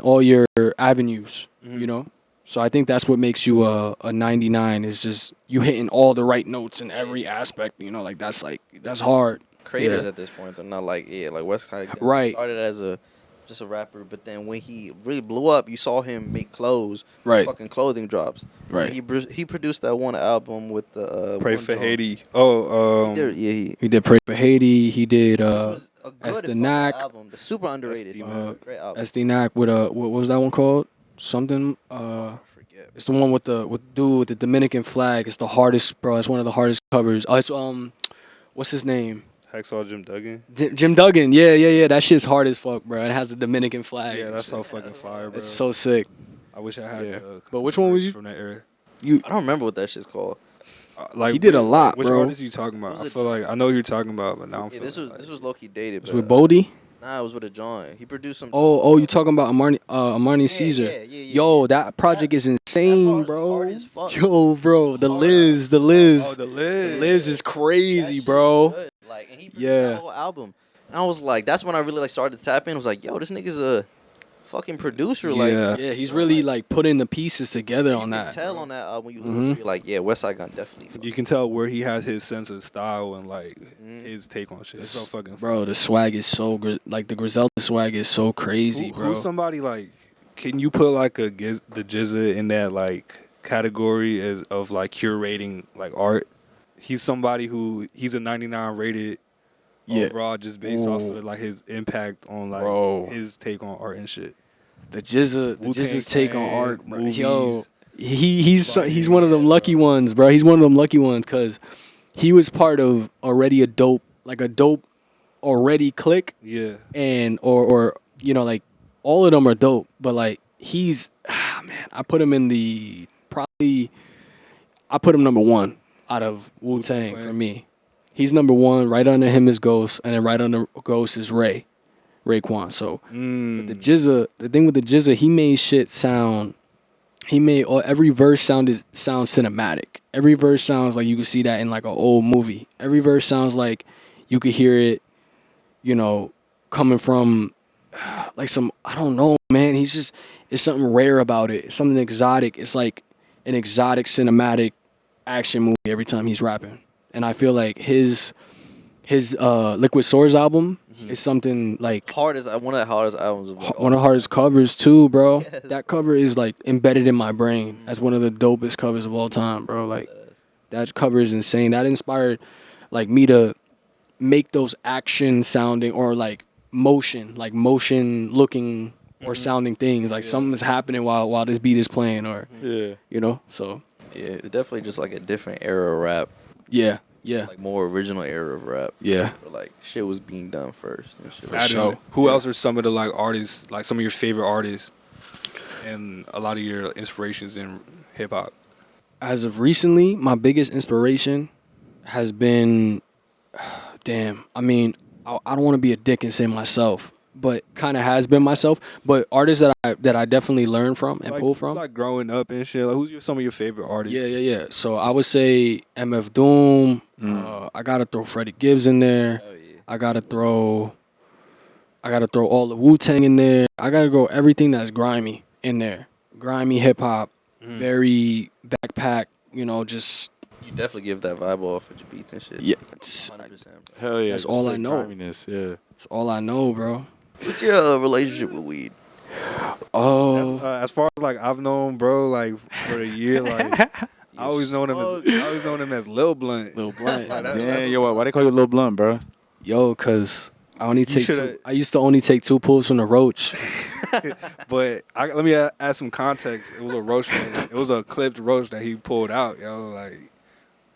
all your avenues, you know? So I think that's what makes you a 99, is just you hitting all the right notes in every aspect, you know? Like that's hard. Creators at this point, they're not like Westside Gunn started as just a rapper, but then when he really blew up, you saw him make clothes, fucking clothing drops. Right. He produced that one album with the Pray for Haiti. He did Pray for Haiti. He did Estinac album, the super underrated, great album. Estinac with what was that one called? Something. I forget. It's the one with the dude with the Dominican flag. It's the hardest, bro. It's one of the hardest covers. Oh, it's what's his name? Hacksaw Jim Duggan. Jim Duggan, yeah. That shit's hard as fuck, bro. It has the Dominican flag. Yeah, that's so fucking fire, bro. It's so sick. I wish I had. But which one was you from that era? I don't remember what that shit's called. Like he did a lot, which bro. Which artist are you talking about? I feel like I know who you're talking about, but now I'm this was low key dated. It's with Bodie. Nah, it was with a joint. He produced some. Oh, you talking about Armani Caesar? Yeah. Yo, that project is insane, bro. Hard as fuck. Yo, bro, the Liz. Oh, the Liz. The Liz is crazy, bro. Good. Like, and he produced that whole album. And I was like, that's when I really like started to tap in. I was like, yo, this nigga's a fucking producer. Yeah, he's really like putting the pieces together on that. You can tell on that album when you listen to it, like, yeah, West Side Gun definitely. You can tell where he has his sense of style and like his take on shit. It's so fucking bro. The swag is so like the Griselda swag is so crazy, bro. Who's somebody like? Can you put like the GZA in that like category as of like curating like art? He's somebody who he's a 99 rated. Overall, just based off of like his impact on like his take on art and shit. The GZA's take on art, bro. Yo, he's one of them lucky ones, bro. He's one of them lucky ones because he was part of already a dope already click. Yeah, and or you know like all of them are dope, but like he's man, I put him number one out of Wu-Tang for me. He's number one. Right under him is Ghost, and then right under Ghost is Raekwon. So the thing with the GZA, he made shit sound. He made every verse sound cinematic. Every verse sounds like you could see that in like an old movie. Every verse sounds like you could hear it, you know, coming from like some, I don't know, man. It's something rare about it. It's something exotic. It's like an exotic cinematic action movie every time he's rapping. And I feel like his Liquid Swords album is something like one of the hardest albums of one of the hardest covers too, bro. Yes. That cover is like embedded in my brain as one of the dopest covers of all time, bro. Like that cover is insane. That inspired like me to make those action sounding or like motion looking or sounding things. Like something's happening while this beat is playing or you know. So it's definitely just like a different era of rap. Yeah. Like more original era of rap. Yeah. Where like shit was being done first. And shit. For sure. Who else are some of the like artists, like some of your favorite artists and a lot of your inspirations in hip hop? As of recently, my biggest inspiration has been I mean, I don't want to be a dick and say myself, but kind of has been myself. But artists that I definitely learn from and like, pull from. Like growing up and shit. Like who's some of your favorite artists? Yeah. So I would say MF Doom. I gotta throw Freddie Gibbs in there. Oh, yeah. I gotta throw all the Wu-Tang in there. I gotta go everything that's grimy in there. Grimy hip hop, very backpack. You know, just. You definitely give that vibe off with your beats and shit. Yeah, 100%. Hell yeah, that's all I know. Griminess, yeah. That's all I know, bro. What's your relationship with weed? Oh, as far as like I've known, bro, like for a year, like I always known him as Lil Blunt. Lil Blunt. Like, Damn, yo, why they call you Lil Blunt, bro? Yo, cause I used to only take 2 pulls from the Roach. But let me add some context. It was a Roach. It was a clipped Roach that he pulled out. Yo,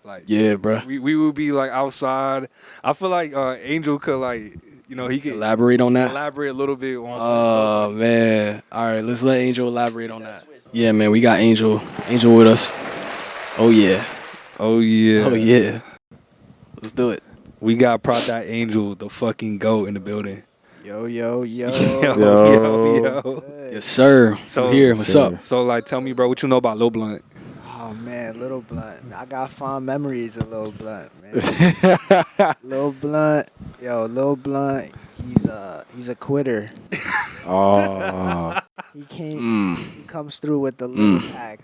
like yeah, bro. We would be like outside. I feel like Angel could like. You know, he could elaborate on that. Elaborate a little bit on. Oh man! All right, let's let Angel elaborate on that. Yeah, man, we got Angel with us. Oh yeah. Let's do it. We got Prod.angell, the fucking GOAT in the building. Yo. Yes, sir. So here, what's up? So like, tell me, bro, what you know about Lil Blunt? Oh man, Lil Blunt. I got fond memories of Lil Blunt, man. Lil Blunt, he's a quitter. Oh. He comes through with the little pack.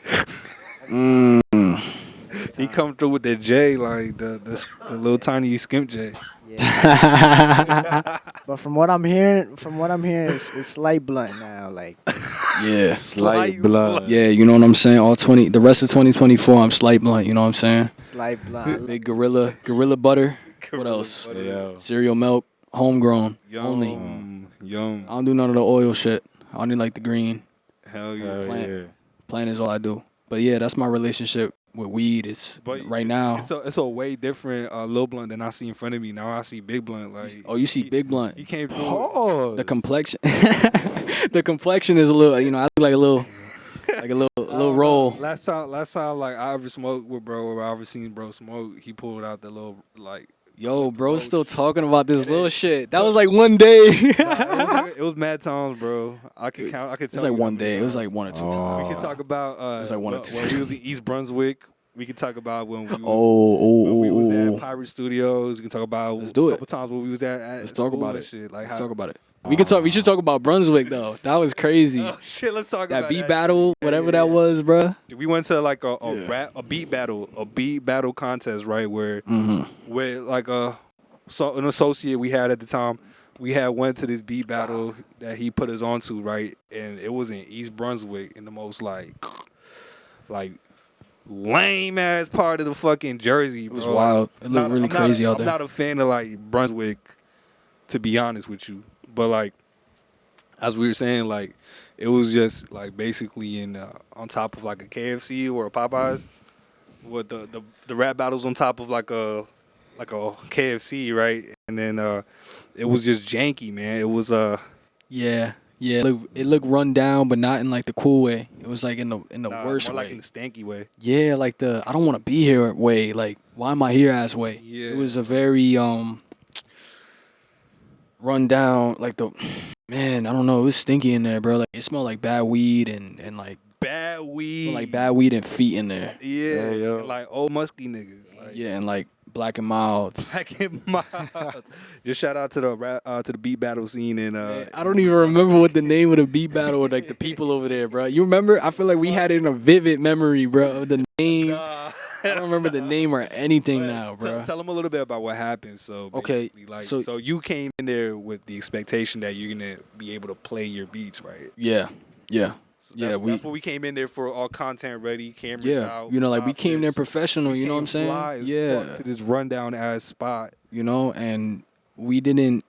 He come through with the J, like the little tiny skimp J. Yeah. But from what I'm hearing, it's Slight Blunt now, like. Yeah, Slight Blunt. Yeah, you know what I'm saying? The rest of 2024, I'm Slight Blunt, you know what I'm saying? Slight Blunt. Big gorilla butter. What else? Yeah. Cereal milk, homegrown. Only. Yum. I don't do none of the oil shit. I only like the green. Hell yeah. Plant is all I do. But yeah, that's my relationship with weed. Right now. It's a way different Lil Blunt than I see in front of me. Now I see Big Blunt. Like, you see Big Blunt. He came through. The complexion. The complexion is a little. You know, I look like a little roll. Last time, like I ever smoked with bro, or I ever seen bro smoke, he pulled out the little like. Yo, bro's still talking about this little shit. That was like one day. It was mad times, bro. I could count. I could tell. It was like one day. It was like 1 or 2 times. We could talk about. It was like 1 or 2 when times. we was in East Brunswick. We could talk about when we was. When we was at Pirate Studios. We can talk about. Let's do it. A couple times when we was at. Let's talk about it. Shit. Like Let's talk about it. We should talk about Brunswick though. That was crazy. Oh shit, let's talk That about beat that battle, whatever that was, bro. We went to like a beat battle contest, right? Where like an associate we had at the time, we had went to this beat battle that he put us onto, right? And it was in East Brunswick, in the most like lame ass part of the fucking Jersey, bro. It was wild. It looked really crazy out there. I'm not a fan of like Brunswick, to be honest with you. But like, as we were saying, like, it was just like basically on top of like a KFC or a Popeyes, with the rap battles on top of like a KFC, right? And then it was just janky, man. It was yeah. It looked run down, but not in like the cool way. It was like in the worst more way. like in the stanky way. Yeah, like the I don't want to be here way. Like, why am I here ass way? Yeah. It was a very run down, like the man. I don't know. It was stinky in there, bro. Like it smelled like bad weed and like bad weed, like bad weed and feet in there. Yeah, and like old musky niggas. Like, yeah, and like Black and Mild. Black and Mild. Just shout out to the beat battle scene and I don't even remember what the name of the beat battle or like the people over there, bro. You remember? I feel like we had it in a vivid memory, bro. The name. I don't remember the name or anything now, bro. Tell them a little bit about what happened. So okay, like so you came in there with the expectation that you're gonna be able to play your beats, right? Yeah. So that's what we came in there for, all content ready, cameras out. You know, like we came there professional, you know what I'm saying? To this rundown ass spot. You know, and we didn't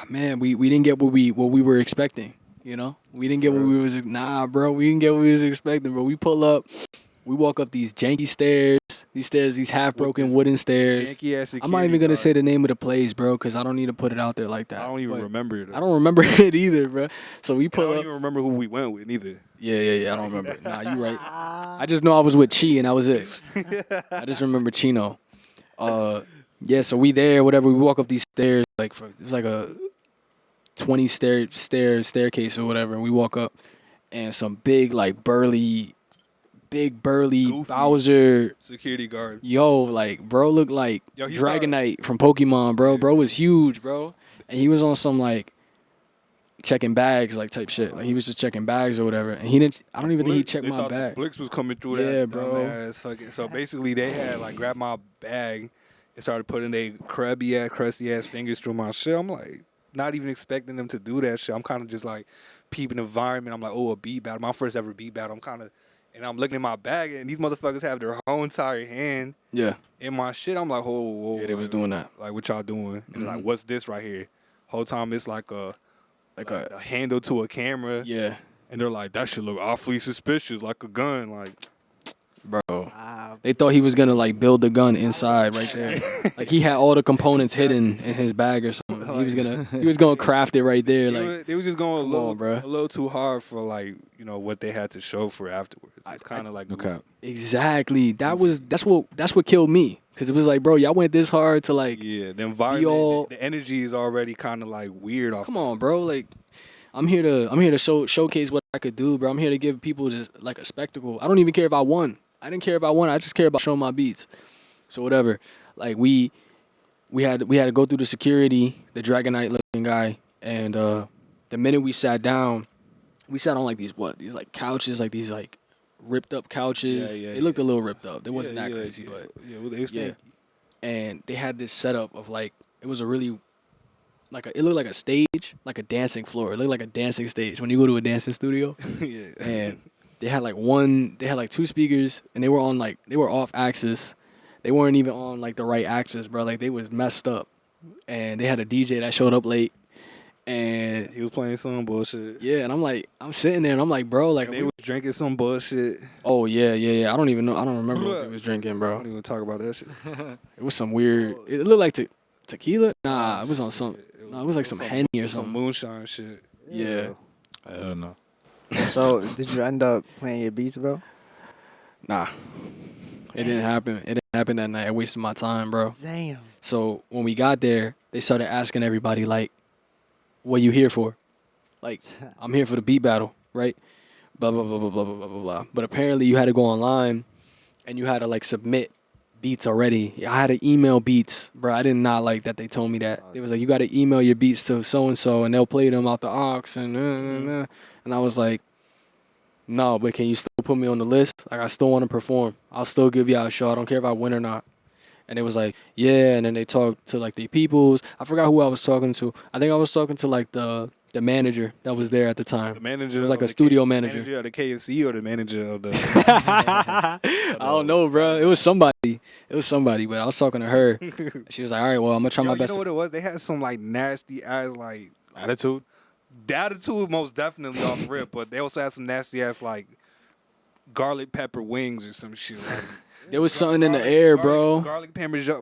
we didn't get what we were expecting, you know? We didn't get what we was we didn't get what we was expecting, bro. We pull up, we walk up these janky stairs, these half broken wooden stairs. Janky ass security I'm not even gonna guard. say the name of the place, bro, because I don't need to put it out there like that. I don't even remember it. I don't remember it either, bro. So we pull up. I don't even remember who we went with either. Yeah. I don't remember. Nah, you right. I just know I was with Chi and that was it. I just remember Chino. So we there, whatever. We walk up these stairs, it was like a 20 staircase or whatever, and we walk up, and some big burly Goofy. Bowser security guard. Yo, like bro looked like Dragonite from Pokemon, bro. Bro was huge, bro, and he was on some like checking bags, like type shit. Like he was just checking bags or whatever, and he didn't. I don't even think he checked my bag. Blix was coming through that dumbass fucking. So basically, they had like grabbed my bag and started putting their crusty ass fingers through my shit. I'm like, not even expecting them to do that shit. I'm kind of just like peeping the environment. I'm like, oh, a beat battle, my first ever beat battle. And I'm looking in my bag, and these motherfuckers have their whole entire hand in my shit. I'm like, whoa. Yeah, they was doing that. Like, what y'all doing? And like, what's this right here? Whole time it's like a handle to a camera. Yeah. And they're like, that should look awfully suspicious, like a gun. Like, bro. They thought he was gonna like build the gun inside right there. Like he had all the components hidden in his bag or something. He was gonna craft it right there. Like they was just going a little too hard for like, you know, what they had to show for afterwards. It's kind of like exactly. That's what killed me. Cause it was like, bro, y'all went this hard to like the environment, the energy is already kind of like weird off. Come on, bro. Like I'm here to showcase what I could do, bro. I'm here to give people just like a spectacle. I don't even care if I won. I didn't care if I won. I just care about showing my beats. So whatever. Like we had to go through the security, the Dragonite looking guy, and the minute we sat down, we sat on like these like couches, like these like ripped up couches. They looked a little ripped up. They wasn't that crazy, but and they had this setup of like it was a really it looked like a stage, like a dancing floor. It looked like a dancing stage when you go to a dancing studio. And they had like two speakers, and they were off axis. They weren't even on like the right axis, bro. Like they was messed up. And they had a DJ that showed up late, and he was playing some bullshit. Yeah, and I'm sitting there and I'm like, bro, like they was drinking some bullshit. Oh yeah. I don't even know. I don't remember what they was drinking, bro. I don't even talk about that shit. It was some weird. It looked like tequila. Nah, it was on some. No, it was like some Henny or something. Some moonshine shit. Yeah. I don't know. So, did you end up playing your beats, bro? Nah. It didn't happen. It didn't happen that night. I wasted my time, bro. Damn. So, when we got there, they started asking everybody, like, what you here for? Like, I'm here for the beat battle, right? Blah, blah, blah, blah, blah, blah, blah, blah, blah. But apparently, you had to go online, and you had to, like, submit beats already. I had to email beats, bro. I did not like that they told me that. They was like, you got to email your beats to so-and-so, and they'll play them out the aux, and I was like, no, but can you still put me on the list? Like, I still want to perform. I'll still give y'all a show. I don't care if I win or not. And it was like, yeah, and then they talked to, like, the peoples. I forgot who I was talking to. I think I was talking to, like, the manager that was there at the time. The manager? It was like a studio manager. The manager of the KFC or the manager of the... I don't know, bro. It was somebody. But I was talking to her. She was like, all right, well, I'm going to try my best. You know what it was? They had some, like, nasty-ass, like... Attitude? The attitude most definitely off rip, but they also had some nasty-ass, like, garlic pepper wings or some shit. Like, there was something in the air, bro. Garlic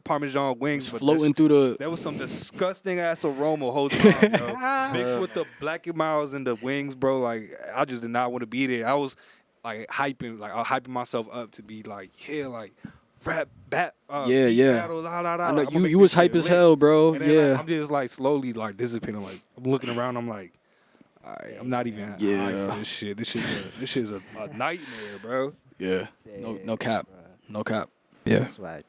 parmesan wings. Floating through the... There was some disgusting-ass aroma the whole time, bro. Mixed with the Black and Miles and the wings, bro. Like, I just did not want to be there. I was, like, hyping myself up to be like, yeah, like, rap, battle, I know, you was hype as hell, bro. And then, yeah. Like, I'm just, like, slowly, like, dissipating. Like, I'm looking around, I'm like, all right, I'm not even high for this shit. This shit's a nightmare, bro. Yeah. No cap. Bro. No cap. Yeah. That's right.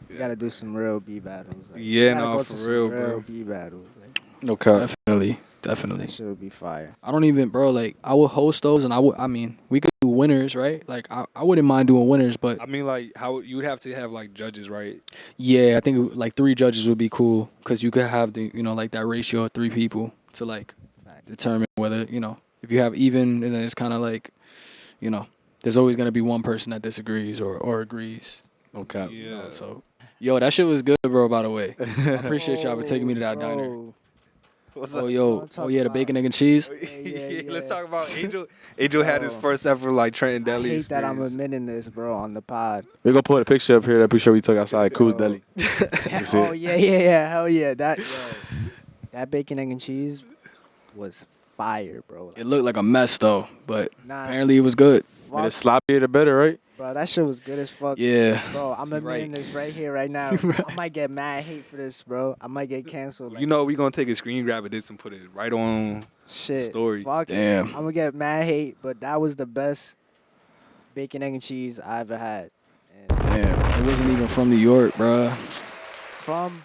You gotta do some real B battles. Like, yeah, no, for real, bro. B battles. Like, no cap. Definitely. That shit would be fire. I don't even, bro. Like, I would host those, and I mean, we could do winners, right? Like, I wouldn't mind doing winners, but I mean, like, how you would have to have like judges, right? Yeah, I think like 3 judges would be cool because you could have the, like that ratio of 3 people to like determine whether, if you have even, and then it's kind of like, there's always gonna be one person that disagrees or agrees. No cap. Yeah. So, that shit was good, bro. By the way, I appreciate y'all for taking me to that diner. What's up? The bacon, egg, and cheese. Yeah. Let's talk about Angel. Angel had his first ever like Trenton Deli. I hate experience. that I'm admitting this, bro, on the pod. We're gonna put a picture up here. That picture we took outside Coos Deli. Oh yeah, hell yeah. That bacon, egg, and cheese was fire, bro. It looked like a mess though, but apparently it was good. The sloppier the better, right? Bro, that shit was good as fuck. Yeah. Bro, I'm admitting this right here, right now. I might get mad hate for this, bro. I might get canceled. We're gonna take a screen grab of this and put it right on story. Fuck Damn. I'm gonna get mad hate, but that was the best bacon, egg, and cheese I ever had. And Damn. It wasn't even from New York, bro. From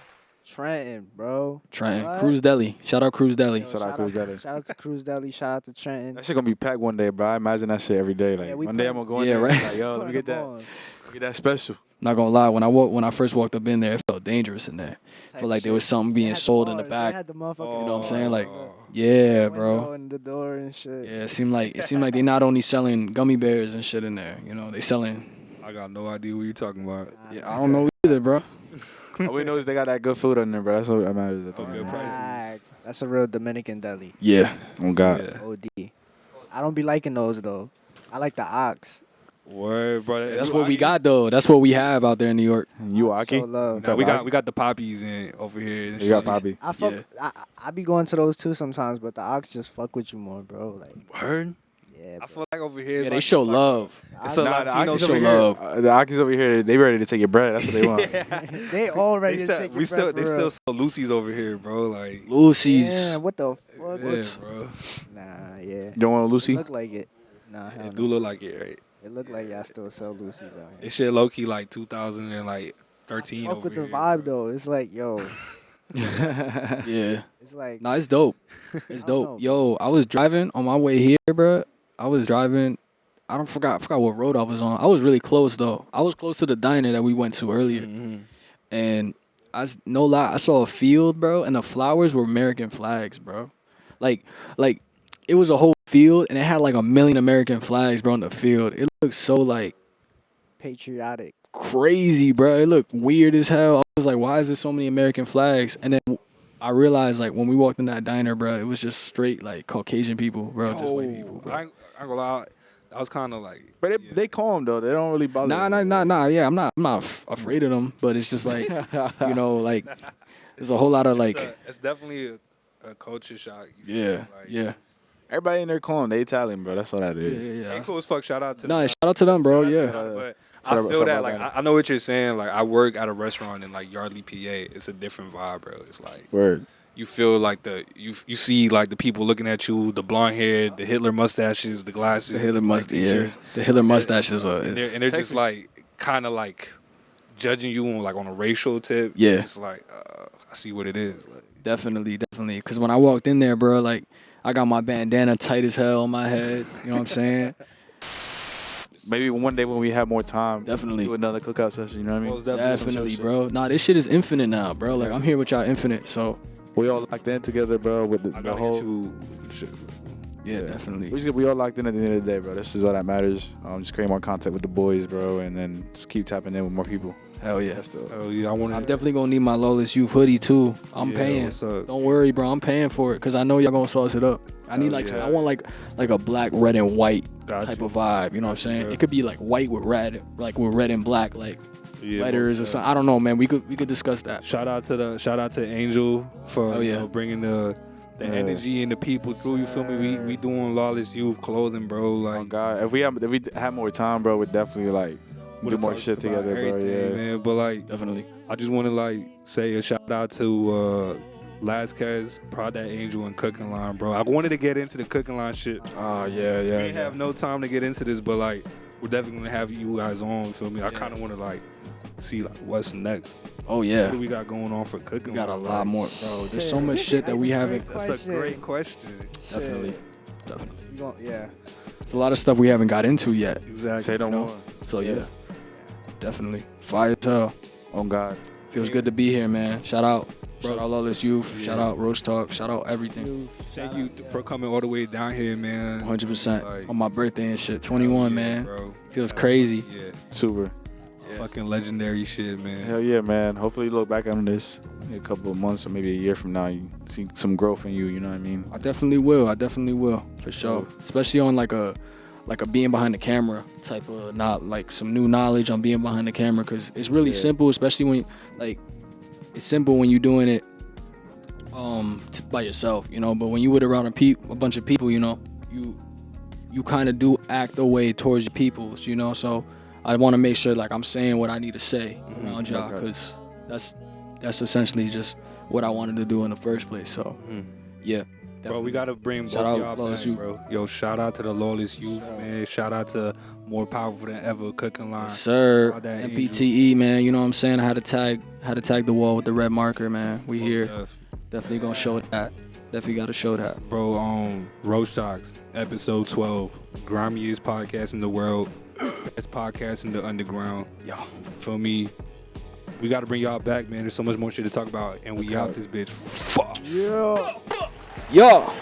Trenton, bro. Trenton. What? Cruz Deli. Shout out Cruz Deli. Shout out Cruz Deli. Shout out to Cruz Deli. Shout out to Trenton. That shit gonna be packed one day, bro. I imagine that shit every day. Like one day I'm gonna go in there. right. Like, yo, let me get that special. Not gonna lie, when I first walked up in there, it felt dangerous in there. I felt like there was something being sold in the back. They had the motherfucking You know what I'm saying? Like, yeah, bro. in the door and shit. Yeah, it seemed like they not only selling gummy bears and shit in there. They selling. I got no idea what you're talking about. Yeah, I don't know either, bro. All we know is they got that good food in there, bro. That's what matters. Good prices. That's a real Dominican deli. Yeah. Oh God. Yeah. OD. I don't be liking those though. I like the ox. Word, bro. That's what we got though. That's what we have out there in New York. You Aki? So love. No, we got the poppies in over here. You got Poppy. I be going to those too sometimes, but the ox just fuck with you more, bro. Like, word. yeah, I bro. feel like over here, Yeah, they show love. It's a Latino show over love. here. The Aki's over here. They ready to take your bread. That's what they want. They all ready to take your breath, they for still real. sell Lucy's over here, bro. Like, Lucy's. Yeah, what the fuck? yeah, bro. Nah, yeah. You don't want a Lucy? It look like it. Nah, hell It no. do look like it, right? It look like y'all still sell Lucy's out here. This shit low key like 2013 Fuck over with the here, vibe bro. though. It's like, yo, Yeah. it's like, Nah, it's dope. It's I don't dope. know. Yo, I was driving on my way here, bro. I was driving. I forgot what road I was on. I was really close though. I was close to the diner that we went to earlier, and no lie, I saw a field, bro, and the flowers were American flags, bro. Like it was a whole field, and it had like 1 million American flags, bro, in the field. It looked so like patriotic. crazy, bro. It looked weird as hell. I was like, why is there so many American flags? And then I realized, like, when we walked in that diner, bro, it was just straight, like, Caucasian people, bro. Just white people, bro. I ain't gonna lie. I was kind of like, But they calm though. They don't really bother. Nah. Yeah, I'm not afraid of them, but it's just like, like, there's a whole lot of like. it's definitely a culture shock. You feel Yeah, me? Like, yeah. Everybody in there calm. They Italian, bro. That's all that is. Yeah. Ain't cool as fuck. Shout out to Nah, them. shout out to them, bro. Shout out to Yeah. them, but Shout I out- feel shout that out like about I know what you're saying. Like I work at a restaurant in like Yardley, PA. It's a different vibe, bro. It's like Word. you feel like you see like the people looking at you, the blonde hair, the Hitler mustaches, the glasses, The Hitler black mustache, yeah. t-shirts. The Hitler mustaches are. And they're just like kind of like judging you on a racial tip. Yeah. It's like I see what it is. Like, definitely. Because when I walked in there, bro, like I got my bandana tight as hell on my head. You know what I'm saying? Maybe one day when we have more time, definitely do another cookout session. You know what I mean? Definitely, bro. Nah, this shit is infinite now, bro. Like I'm here with y'all infinite, so we all locked in together, bro. With the whole shit. Yeah, definitely. We all locked in at the end of the day, bro. This is all that matters. Just create more content with the boys, bro, and then just keep tapping in with more people. Hell yeah. Hell yeah. I'm definitely gonna need my Lawless Youth hoodie too. I'm paying. Don't worry, bro. I'm paying for it because I know y'all gonna sauce it up. I need I want like a black, red, and white type of vibe. You know what I'm saying? It could be like white with red, like with red and black, like letters or something. I don't know, man. We could discuss that. Shout out to Angel for bringing the energy and the people through. You feel me? We doing Lawless Youth clothing, bro. Like, oh God, if we had more time, bro, we'd definitely like do more shit together, bro. Yeah, man. But like, definitely, I just want to like say a shout out to Lastquez, Prod.angell, and Cooking Line, bro. I wanted to get into the Cooking Line shit. Oh yeah. We didn't have no time to get into this, but like, we're definitely gonna have you guys on. You feel me? I kind of want to like see like what's next. Oh yeah. What do we got going on for Cooking? We got a lot more, bro. There's so much shit that we haven't. That's a great question. Definitely. Yeah. It's a lot of stuff we haven't got into yet. Exactly. Say no more. So yeah. Definitely. Fire as hell. Oh God. Feels good to be here, man. Shout out. Shout out Lawless Youth. Shout out RoachTalks. Shout out everything. Thank you for coming all the way down here, man. 100%. Like, on my birthday and shit. 21, man. Bro. Feels crazy. Yeah. Super. Fucking legendary shit, man. Hell yeah, man. Hopefully you look back on this in a couple of months or maybe a year from now. You see some growth in you. You know what I mean? I definitely will. For sure. Especially on like a being behind the camera type of, not like some new knowledge on being behind the camera, because it's really simple, especially when like it's simple when you're doing it by yourself, you know. But when you with around a bunch of people, you know, you kind of do act away towards your peoples, you know. So I want to make sure like I'm saying what I need to say around y'all, because that's essentially just what I wanted to do in the first place. So yeah. Bro, we gotta bring both of y'all back, bro. Yo, shout out to the Lawless Youth, man. Shout out to More Powerful Than Ever Cooking Line. Yes, sir. MPTE, man. You know what I'm saying? I had to tag the wall with the red marker, man. We here. Definitely gonna show that. Definitely gotta show that. Bro, RoachTalks, episode 12. Grimiest podcast in the world. Best podcast in the underground. Yeah. Feel me? We gotta bring y'all back, man. There's so much more shit to talk about. And we out this bitch. Fuck. Yeah.